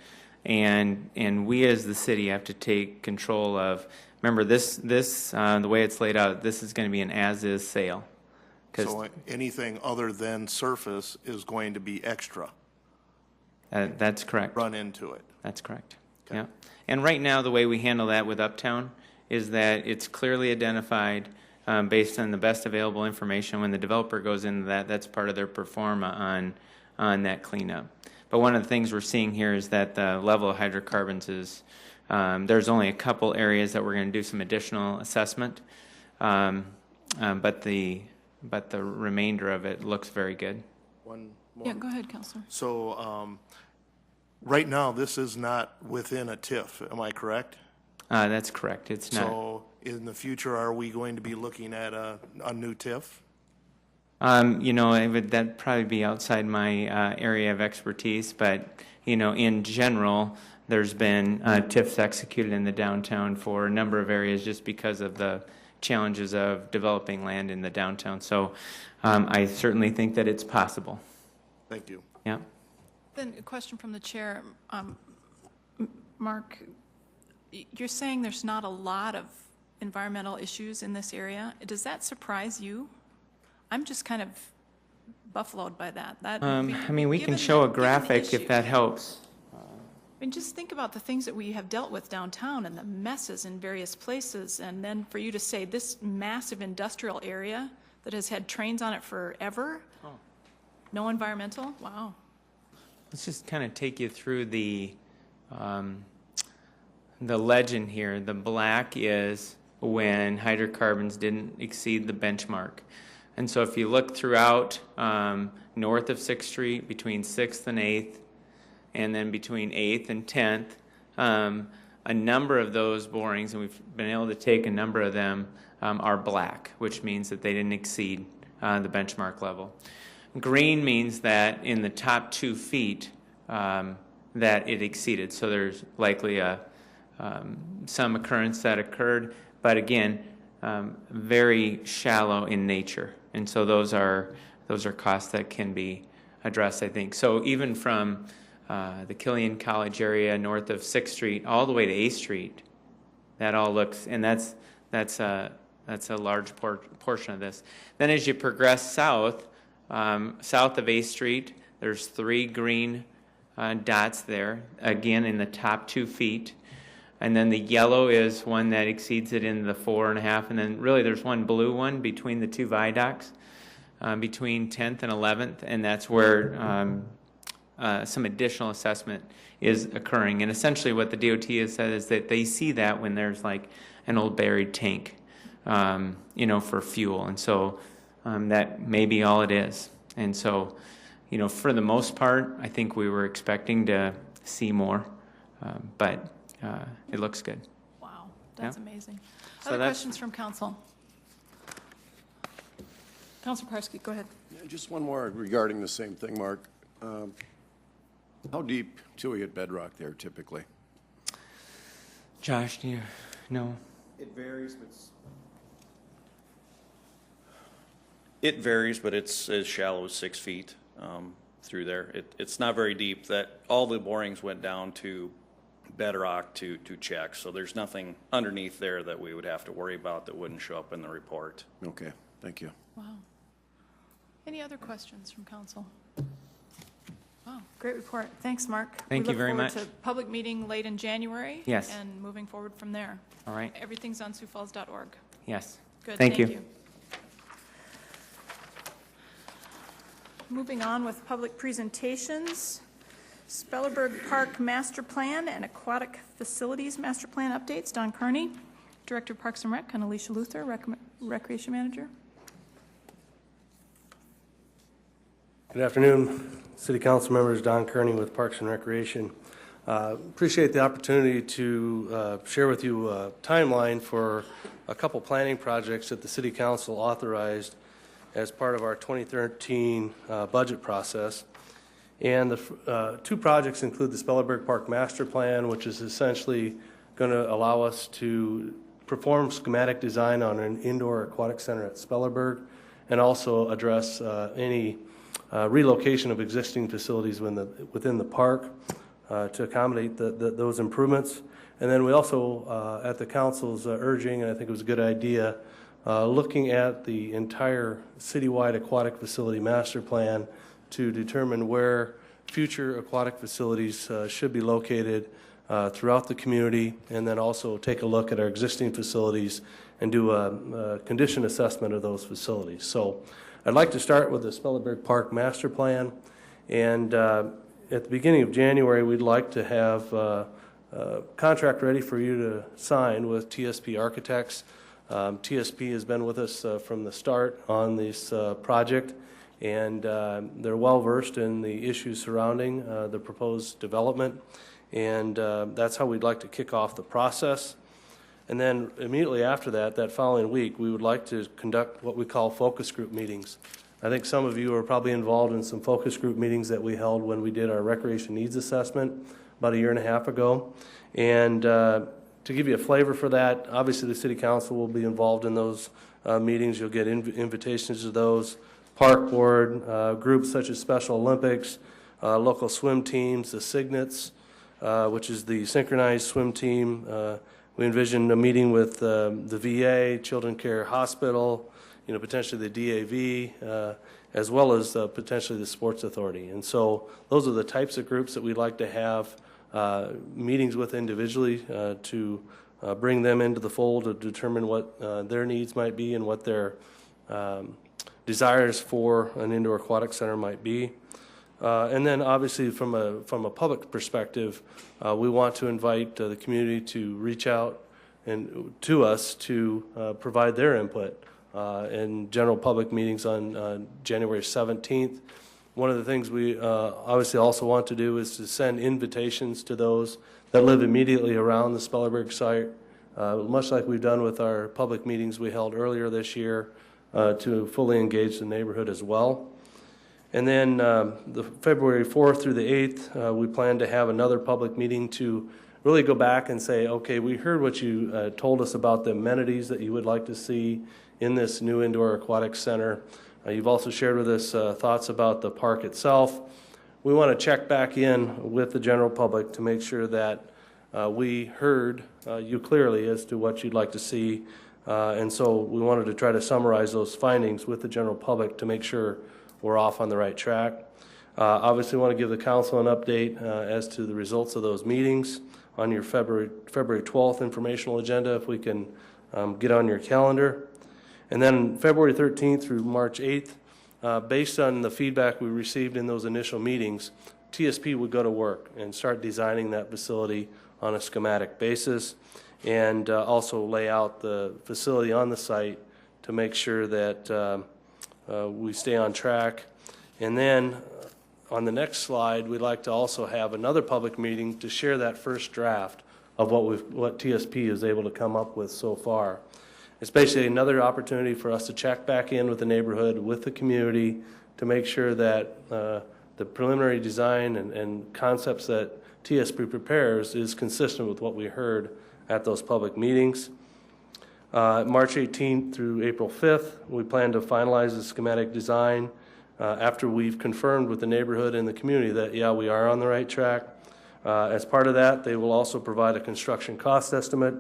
and we as the city have to take control of. Remember, this the way it's laid out, this is going to be an as-is sale. So anything other than surface is going to be extra. That's correct. Run into it. That's correct. Okay. Yeah. And right now, the way we handle that with Uptown is that it's clearly identified based on the best available information. When the developer goes into that, that's part of their pro forma on that cleanup. But one of the things we're seeing here is that the level of hydrocarbons is, there's only a couple areas that we're going to do some additional assessment, but the remainder of it looks very good. One more. Yeah, go ahead, Councilor. So right now, this is not within a TIF, am I correct? That's correct. It's not. So in the future, are we going to be looking at a new TIF? That'd probably be outside my area of expertise, but, in general, there's been TIFs executed in the downtown for a number of areas just because of the challenges of developing land in the downtown. So I certainly think that it's possible. Thank you. Yeah. Then a question from the chair. Mark, you're saying there's not a lot of environmental issues in this area. Does that surprise you? I'm just kind of buffaloed by that. We can show a graphic if that helps. Just think about the things that we have dealt with downtown and the messes in various places, and then for you to say this massive industrial area that has had trains on it forever, no environmental? Wow. Let's just kind of take you through the legend here. The black is when hydrocarbons didn't exceed the benchmark. And so if you look throughout north of 6th Street, between 6th and 8th, and then between 8th and 10th, a number of those borings, and we've been able to take a number of them, are black, which means that they didn't exceed the benchmark level. Green means that in the top 2 feet that it exceeded. So there's likely some occurrence that occurred, but again, very shallow in nature. And so those are those are costs that can be addressed, I think. So even from the Killian College area north of 6th Street all the way to 8th Street, that all looks, and that's a large portion of this. Then as you progress south, south of 8th Street, there's 3 green dots there, again in the top 2 feet. And then the yellow is one that exceeds it in the 4.5. And then really there's one blue one between the 2 viaducts, between 10th and 11th. And that's where some additional assessment is occurring. And essentially what the DOT has said is that they see that when there's like an old buried tank, for fuel. And so that may be all it is. And so, for the most part, I think we were expecting to see more, but it looks good. Wow, that's amazing. So Other that's- questions from council? Councilor Parsky, go ahead. Yeah, just one more regarding the same thing, Mark. How deep till we hit bedrock there typically? Josh, do you know? It varies, but it's as shallow as 6 feet through there. It's not very deep. That all the borings went down to bedrock to check, so there's nothing underneath there that we would have to worry about that wouldn't show up in the report. Okay, thank you. Wow. Any other questions from council? Wow, great report. Thanks, Mark. Thank you very much. We look forward to public meeting late in January. Yes. And moving forward from there. All right. Everything's on siouxfalls.org. Yes. Good, Thank you. Moving on with public presentations. Spellerberg Park Master Plan and Aquatic Facilities Master Plan updates. Don Kearney, Director of Parks and Rec, and Alicia Luther, Recreation Manager. Good afternoon, City Council members. Don Kearney with Parks and Recreation. Appreciate the opportunity to share with you a timeline for a couple planning projects that the City Council authorized as part of our 2013 budget process. And the 2 projects include the Spellerberg Park Master Plan, which is essentially going to allow us to perform schematic design on an indoor aquatic center at Spellerberg, and also address any relocation of existing facilities within the park to accommodate those improvements. And then we also, at the council's urging, and I think it was a good idea, looking at the entire citywide aquatic facility master plan to determine where future aquatic facilities should be located throughout the community, and then also take a look at our existing facilities and do a condition assessment of those facilities. So I'd like to start with the Spellerberg Park Master Plan, and at the beginning of January, we'd like to have a contract ready for you to sign with TSP Architects. TSP has been with us from the start on this project, and they're well versed in the issues surrounding the proposed development, and that's how we'd like to kick off the process. And then immediately after that following week, we would like to conduct what we call focus group meetings. I think some of you are probably involved in some focus group meetings that we held when we did our recreation needs assessment about 1.5 years ago. And to give you a flavor for that, obviously the City Council will be involved in those meetings. You'll get invitations to those. Park Board, groups such as Special Olympics, local swim teams, the Signets, which is the synchronized swim team. We envision a meeting with the VA, Children Care Hospital, potentially the DAV, as well as potentially the Sports Authority. And so those are the types of groups that we'd like to have meetings with individually to bring them into the fold to determine what their needs might be and what their desires for an indoor aquatic center might be. And then obviously from a public perspective, we want to invite the community to reach out and to us to provide their input in general public meetings on January 17th. One of the things we obviously also want to do is to send invitations to those that live immediately around the Spellerberg site, much like we've done with our public meetings we held earlier this year, to fully engage the neighborhood as well. And then the February 4th through the 8th, we plan to have another public meeting to really go back and say, okay, we heard what you told us about the amenities that you would like to see in this new indoor aquatic center. You've also shared with us thoughts about the park itself. We want to check back in with the general public to make sure that we heard you clearly as to what you'd like to see. And so we wanted to try to summarize those findings with the general public to make sure we're off on the right track. Obviously, we want to give the council an update as to the results of those meetings on your February 12th informational agenda, if we can get on your calendar. And then February 13th through March 8th, based on the feedback we received in those initial meetings, TSP would go to work and start designing that facility on a schematic basis, and also lay out the facility on the site to make sure that we stay on track. And then on the next slide, we'd like to also have another public meeting to share that first draft of what TSP is able to come up with so far. It's basically another opportunity for us to check back in with the neighborhood, with the community, to make sure that the preliminary design and concepts that TSP prepares is consistent with what we heard at those public meetings. March 18th through April 5th, we plan to finalize the schematic design after we've confirmed with the neighborhood and the community that, yeah, we are on the right track. As part of that, they will also provide a construction cost estimate.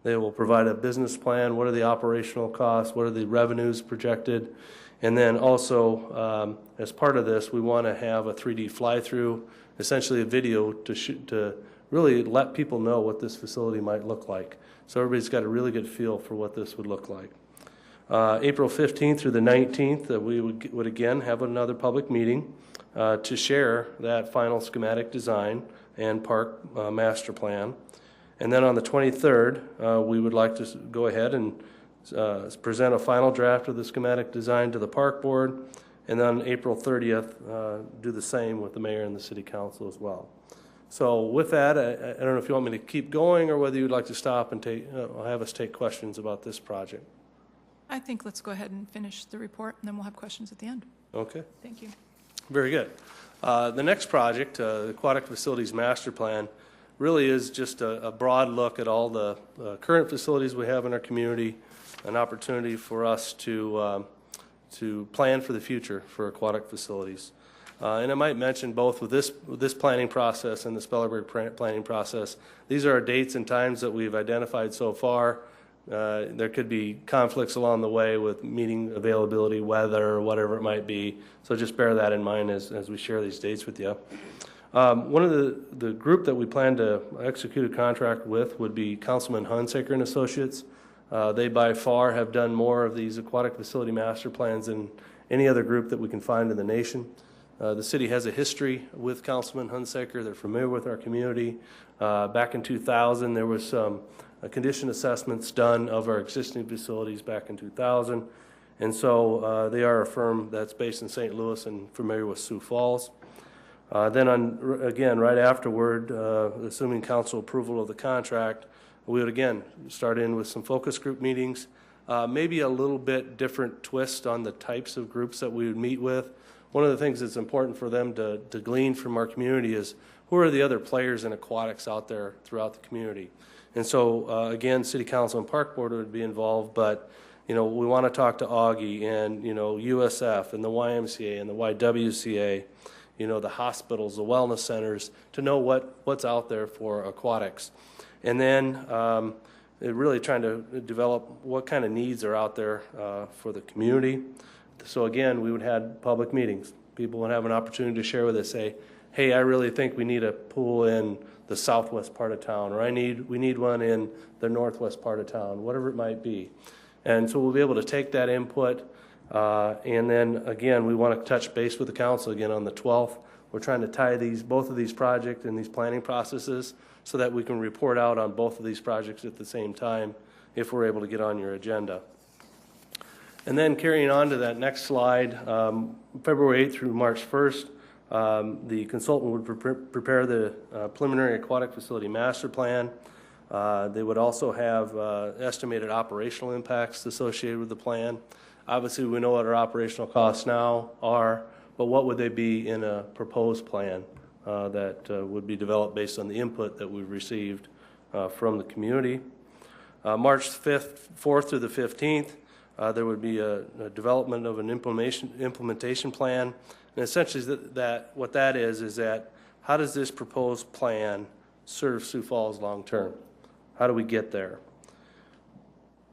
They will provide a business plan. What are the operational costs? What are the revenues projected? And then also, as part of this, we want to have a 3D fly-through, essentially a video to really let people know what this facility might look like. So everybody's got a really good feel for what this would look like. April 15th through the 19th, we would again have another public meeting to share that final schematic design and park master plan. And then on the 23rd, we would like to go ahead and present a final draft of the schematic design to the park board. And then April 30th, do the same with the mayor and the city council as well. So with that, I don't know if you want me to keep going or whether you'd like to stop and have us take questions about this project. I think let's go ahead and finish the report, and then we'll have questions at the end. Okay. Thank you. Very good. The next project, the Aquatic Facilities Master Plan, really is just a broad look at all the current facilities we have in our community, an opportunity for us to plan for the future for aquatic facilities. And I might mention both with this planning process and the Mellenburg planning process, these are our dates and times that we've identified so far. There could be conflicts along the way with meeting availability, weather, or whatever it might be. So just bear that in mind as we share these dates with you. One of the group that we plan to execute a contract with would be Councilman Hunsaker and Associates. They by far have done more of these aquatic facility master plans than any other group that we can find in the nation. The city has a history with Councilman Hunsaker. They're familiar with our community. Back in 2000, there was some condition assessments done of our existing facilities back in 2000. And so they are a firm that's based in St. Louis and familiar with Sioux Falls. Then again, right afterward, assuming council approval of the contract, we would again start in with some focus group meetings, maybe a little bit different twist on the types of groups that we would meet with. One of the things that's important for them to glean from our community is who are the other players in aquatics out there throughout the community. And so again, City Council and Park Board would be involved, but we want to talk to Augie and USF and the YMCA and the YWCA, the hospitals, the wellness centers, to know what's out there for aquatics. And then really trying to develop what kind of needs are out there for the community. So again, we would have public meetings. People would have an opportunity to share with us, say, hey, I really think we need a pool in the southwest part of town, or we need one in the northwest part of town, whatever it might be. And so we'll be able to take that input, and then again, we want to touch base with the council again on the 12th. We're trying to tie both of these projects and these planning processes so that we can report out on both of these projects at the same time if we're able to get on your agenda. And then carrying on to that next slide, February 8th through March 1st, the consultant would prepare the preliminary aquatic facility master plan. They would also have estimated operational impacts associated with the plan. Obviously, we know what our operational costs now are, but what would they be in a proposed plan that would be developed based on the input that we've received from the community. March 4th through the 15th, There would be a development of an implementation plan. And essentially what that is that how does this proposed plan serve Sioux Falls long-term? How do we get there?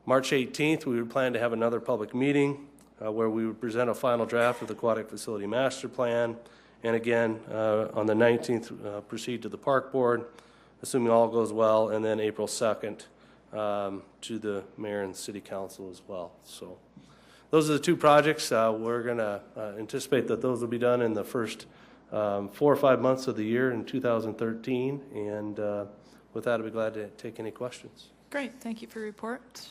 March 18th, we would plan to have another public meeting where we would present a final draft of the Aquatic Facility Master Plan. And again, on the 19th, proceed to the Park Board, assuming all goes well, and then April 2nd to the Mayor and City Council as well. So those are the two projects. We're going to anticipate that those will be done in the first 4 or 5 months of the year in 2013. And with that, I'd be glad to take any questions. Great, thank you for your report.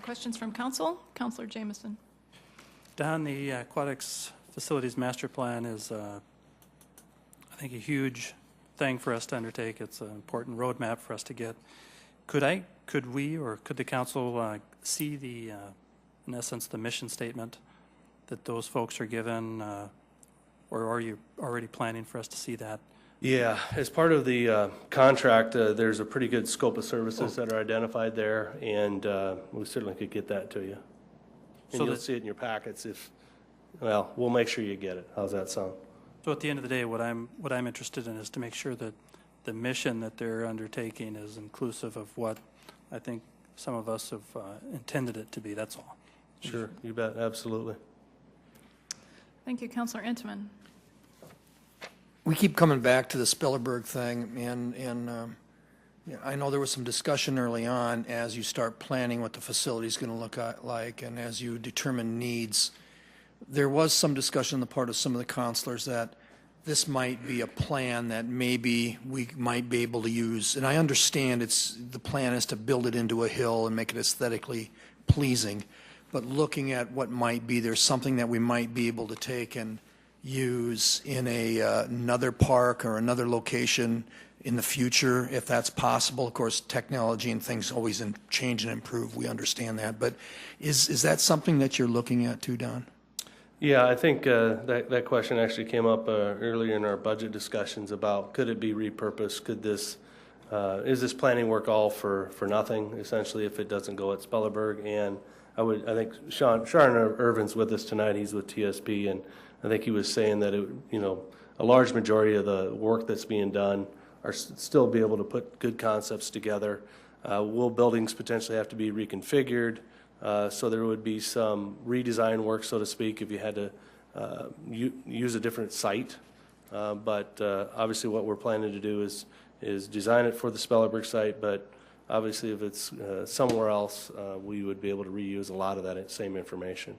Questions from council? Councilor Jameson. Don, the Aquatics Facilities Master Plan is, I think, a huge thing for us to undertake. It's an important roadmap for us to get. Could we, or could the council see the, in essence, the mission statement that those folks are given, or are you already planning for us to see that? Yeah, as part of the contract, there's a pretty good scope of services that are identified there, and we certainly could get that to you. And So you'll see it in your packets if, well, we'll make sure you get it. How's that sound? So at the end of the day, what I'm interested in is to make sure that the mission that they're undertaking is inclusive of what I think some of us have intended it to be. That's all. Sure, you bet, absolutely. Thank you, Councilor Entman. We keep coming back to the Spillerberg thing, and I know there was some discussion early on as you start planning what the facility is going to look like, and as you determine needs. There was some discussion on the part of some of the counselors that this might be a plan that maybe we might be able to use. And I understand the plan is to build it into a hill and make it aesthetically pleasing. But looking at what might be, there's something that we might be able to take and use in another park or another location in the future, if that's possible. Of course, technology and things always change and improve. We understand that. But is that something that you're looking at too, Don? Yeah, I think that question actually came up earlier in our budget discussions about could it be repurposed? Could this is this planning work all for nothing essentially if it doesn't go at Spellerberg? And I think Sean Irvin's with us tonight. He's with TSP, and I think he was saying that a large majority of the work that's being done are still be able to put good concepts together. Will buildings potentially have to be reconfigured? So there would be some redesign work, so to speak, if you had to use a different site. But obviously what we're planning to do is design it for the Spellerberg site, but obviously if it's somewhere else, we would be able to reuse a lot of that same information.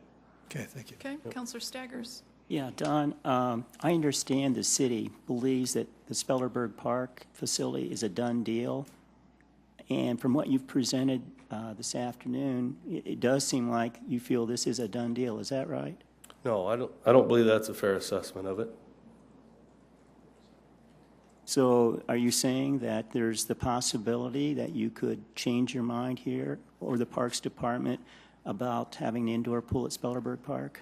Okay, thank you. Okay, Councilor Staggers. Yeah, Don, I understand the city believes that the Spellerberg Park facility is a done deal. And from what you've presented this afternoon, it does seem like you feel this is a done deal. Is that right? No, I don't believe that's a fair assessment of it. So are you saying that there's the possibility that you could change your mind here, or the Parks Department, about having an indoor pool at Spellerberg Park?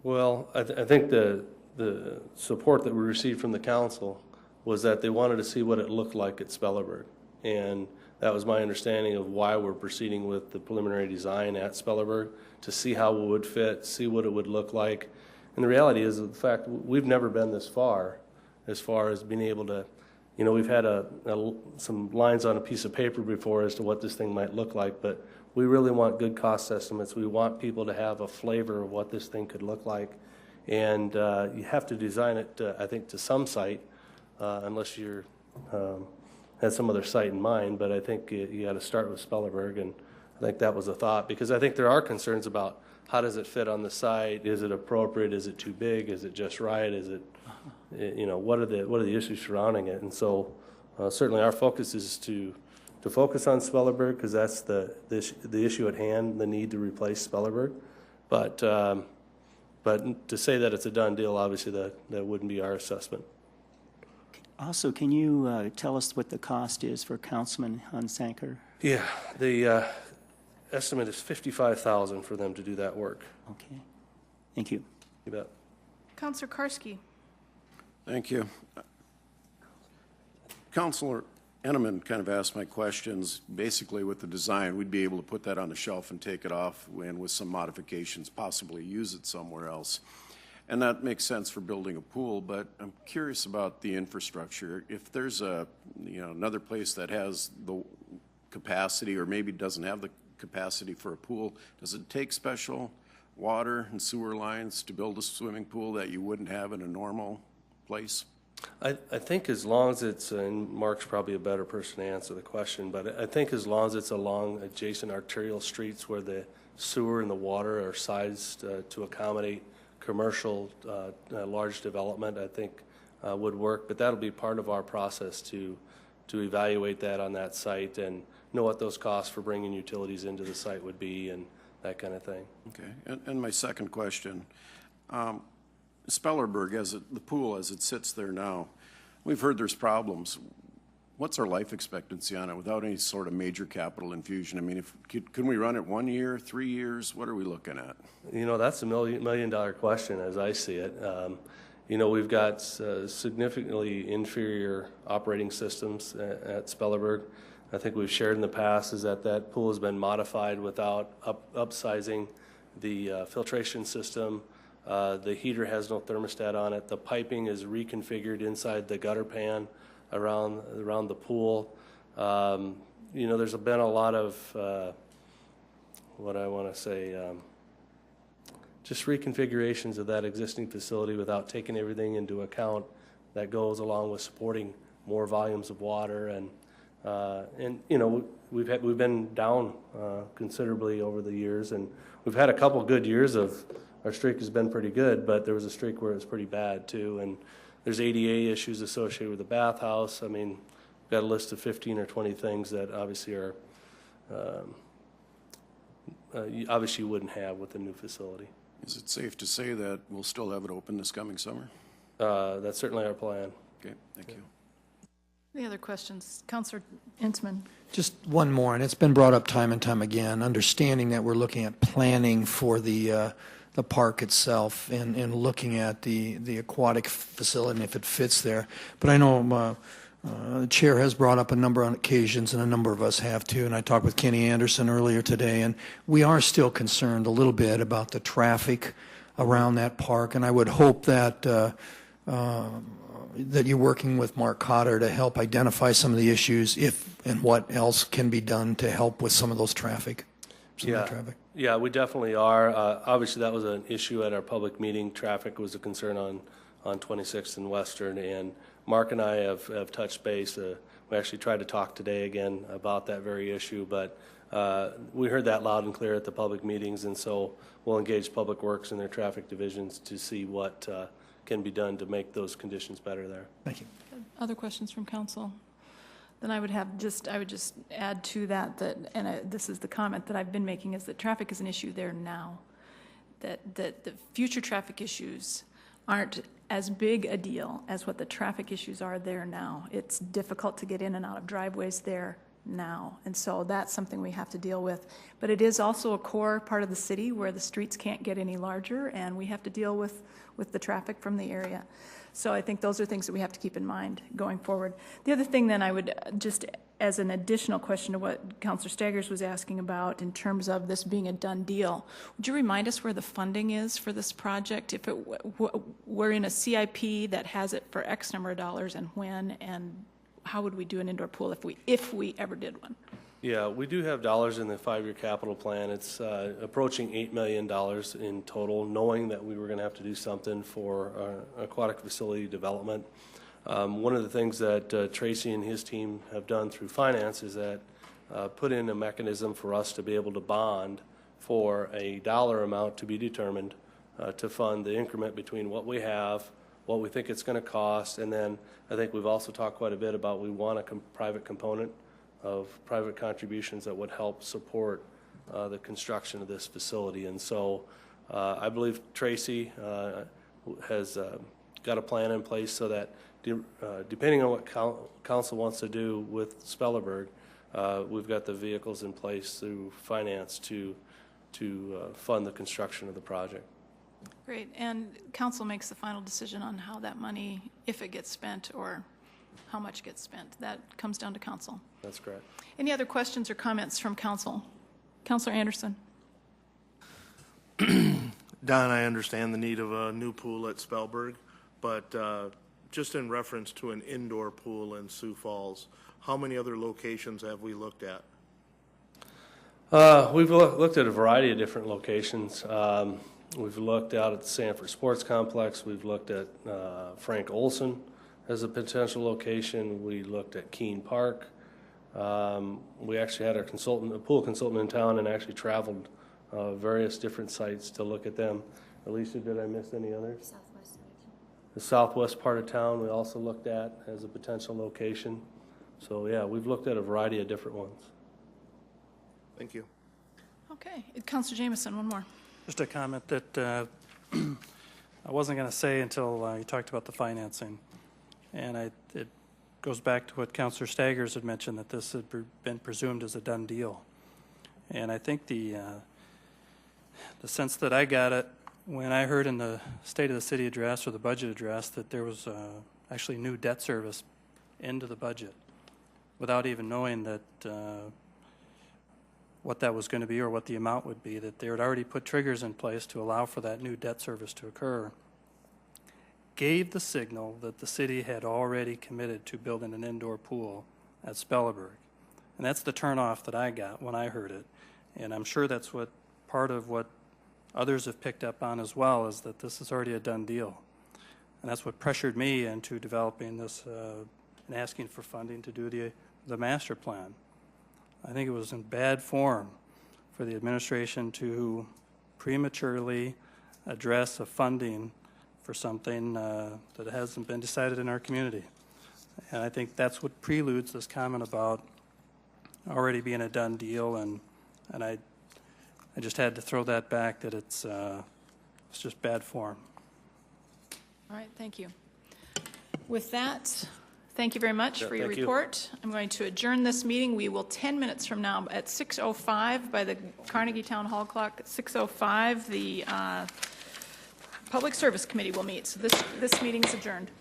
Well, I think the support that we received from the council was that they wanted to see what it looked like at Spellerberg. And that was my understanding of why we're proceeding with the preliminary design at Spellerberg, to see how it would fit, see what it would look like. And the reality is, the fact, we've never been this far as being able to, we've had some lines on a piece of paper before as to what this thing might look like, but we really want good cost estimates. We want people to have a flavor of what this thing could look like. And you have to design it, I think, to some site, unless you're had some other site in mind, but I think you got to start with Spellerberg, and I think that was a thought, because I think there are concerns about how does it fit on the site? Is it appropriate? Is it too big? Is it just right? Is it, what are the issues surrounding it? And so certainly our focus is to focus on Spellerberg, because that's the issue at hand, the need to replace Spellerberg. But to say that it's a done deal, obviously that wouldn't be our assessment. Also, can you tell us what the cost is for Councilman Hunsaker? Yeah, the estimate is $55,000 for them to do that work. Okay, thank you. You bet. Councilor Karski. Thank you. Councilor Enneman kind of asked my questions. Basically, with the design, we'd be able to put that on the shelf and take it off, and with some modifications, possibly use it somewhere else. And that makes sense for building a pool, but I'm curious about the infrastructure. If there's another place that has the capacity or maybe doesn't have the capacity for a pool, does it take special water and sewer lines to build a swimming pool that you wouldn't have in a normal place? I think as long as it's, and Mark's probably a better person to answer the question, but I think as long as it's along adjacent arterial streets where the sewer and the water are sized to accommodate commercial large development, I think would work. But that'll be part of our process to evaluate that on that site and know what those costs for bringing utilities into the site would be and that kind of thing. Okay. And my second question, Spellerberg, the pool as it sits there now, we've heard there's problems. What's our life expectancy on it without any sort of major capital infusion? I mean, can we run it 1 year, 3 years? What are we looking at? That's a million-dollar question as I see it. We've got significantly inferior operating systems at Spellerberg. I think we've shared in the past is that pool has been modified without upsizing the filtration system. The heater has no thermostat on it. The piping is reconfigured inside the gutter pan around the pool. There's been a lot of just reconfigurations of that existing facility without taking everything into account that goes along with supporting more volumes of water and we've been down considerably over the years, and we've had a couple good years of our streak has been pretty good, but there was a streak where it was pretty bad too, and there's ADA issues associated with the bathhouse. I mean, we've got a list of 15 or 20 things that obviously are obviously you wouldn't have with a new facility. Is it safe to say that we'll still have it open this coming summer? That's certainly our plan. Okay, thank you. Any other questions? Councilor Intzman. Just one more, and it's been brought up time and time again, understanding that we're looking at planning for the park itself and looking at the aquatic facility and if it fits there. But I know the chair has brought up a number on occasions, and a number of us have too, and I talked with Kenny Anderson earlier today, and we are still concerned a little bit about the traffic around that park, and I would hope that that you're working with Mark Cotter to help identify some of the issues, if and what else can be done to help with some of those traffic. Yeah, we definitely are. Obviously, that was an issue at our public meeting. Traffic was a concern on 26th and Western, and Mark and I have touched base. We actually tried to talk today again about that very issue, but we heard that loud and clear at the public meetings, and so we'll engage Public Works and their traffic divisions to see what can be done to make those conditions better there. Thank you. Other questions from council? Then I would just add to that, this is the comment that I've been making, is that traffic is an issue there now. That the future traffic issues aren't as big a deal as what the traffic issues are there now. It's difficult to get in and out of driveways there now, and so that's something we have to deal with. But it is also a core part of the city where the streets can't get any larger, and we have to deal with the traffic from the area. So I think those are things that we have to keep in mind going forward. The other thing then I would just, as an additional question to what Councilor Staggers was asking about in terms of this being a done deal, would you remind us where the funding is for this project? If we're in a CIP that has it for X number of dollars, and when, and how would we do an indoor pool if we ever did one? Yeah, we do have dollars in the 5-year capital plan. It's approaching $8 million in total, knowing that we were going to have to do something for our aquatic facility development. One of the things that Tracy and his team have done through finance is that put in a mechanism for us to be able to bond for a dollar amount to be determined to fund the increment between what we have, what we think it's going to cost, and then I think we've also talked quite a bit about we want a private component of private contributions that would help support the construction of this facility. And so I believe Tracy has got a plan in place so that depending on what council wants to do with Spellerberg, we've got the vehicles in place through finance to fund the construction of the project. Great, and council makes the final decision on how that money, if it gets spent or how much gets spent. That comes down to council. That's correct. Any other questions or comments from council? Councilor Anderson. Don, I understand the need of a new pool at Spellberg, but just in reference to an indoor pool in Sioux Falls, how many other locations have we looked at? We've looked at a variety of different locations. We've looked out at the Sanford Sports Complex. We've looked at Frank Olson as a potential location. We looked at Keene Park. We actually had a pool consultant in town and actually traveled various different sites to look at them. Alicia, did I miss any others? The southwest part of town we also looked at as a potential location. So yeah, we've looked at a variety of different ones. Thank you. Okay. Councilor Jameson, one more. Just a comment that I wasn't going to say until you talked about the financing. And it goes back to what Councilor Staggers had mentioned, that this had been presumed as a done deal. And I think the sense that I got it when I heard in the State of the City address or the budget address that there was actually new debt service into the budget without even knowing that what that was going to be or what the amount would be, that they had already put triggers in place to allow for that new debt service to occur, gave the signal that the city had already committed to building an indoor pool at Spelleberg. And that's the turnoff that I got when I heard it. And I'm sure that's what part of what others have picked up on as well, is that this is already a done deal. And that's what pressured me into developing this and asking for funding to do the master plan. I think it was in bad form for the administration to prematurely address a funding for something that hasn't been decided in our community. And I think that's what preludes this comment about already being a done deal, and I just had to throw that back, that it's just bad form. All right, thank you. With that, thank you very much for your thank you. report. I'm going to adjourn this meeting. We will 10 minutes from now at 6:05 by the Carnegie Town Hall clock. At 6:05, the Public Service Committee will meet. So this meeting is adjourned.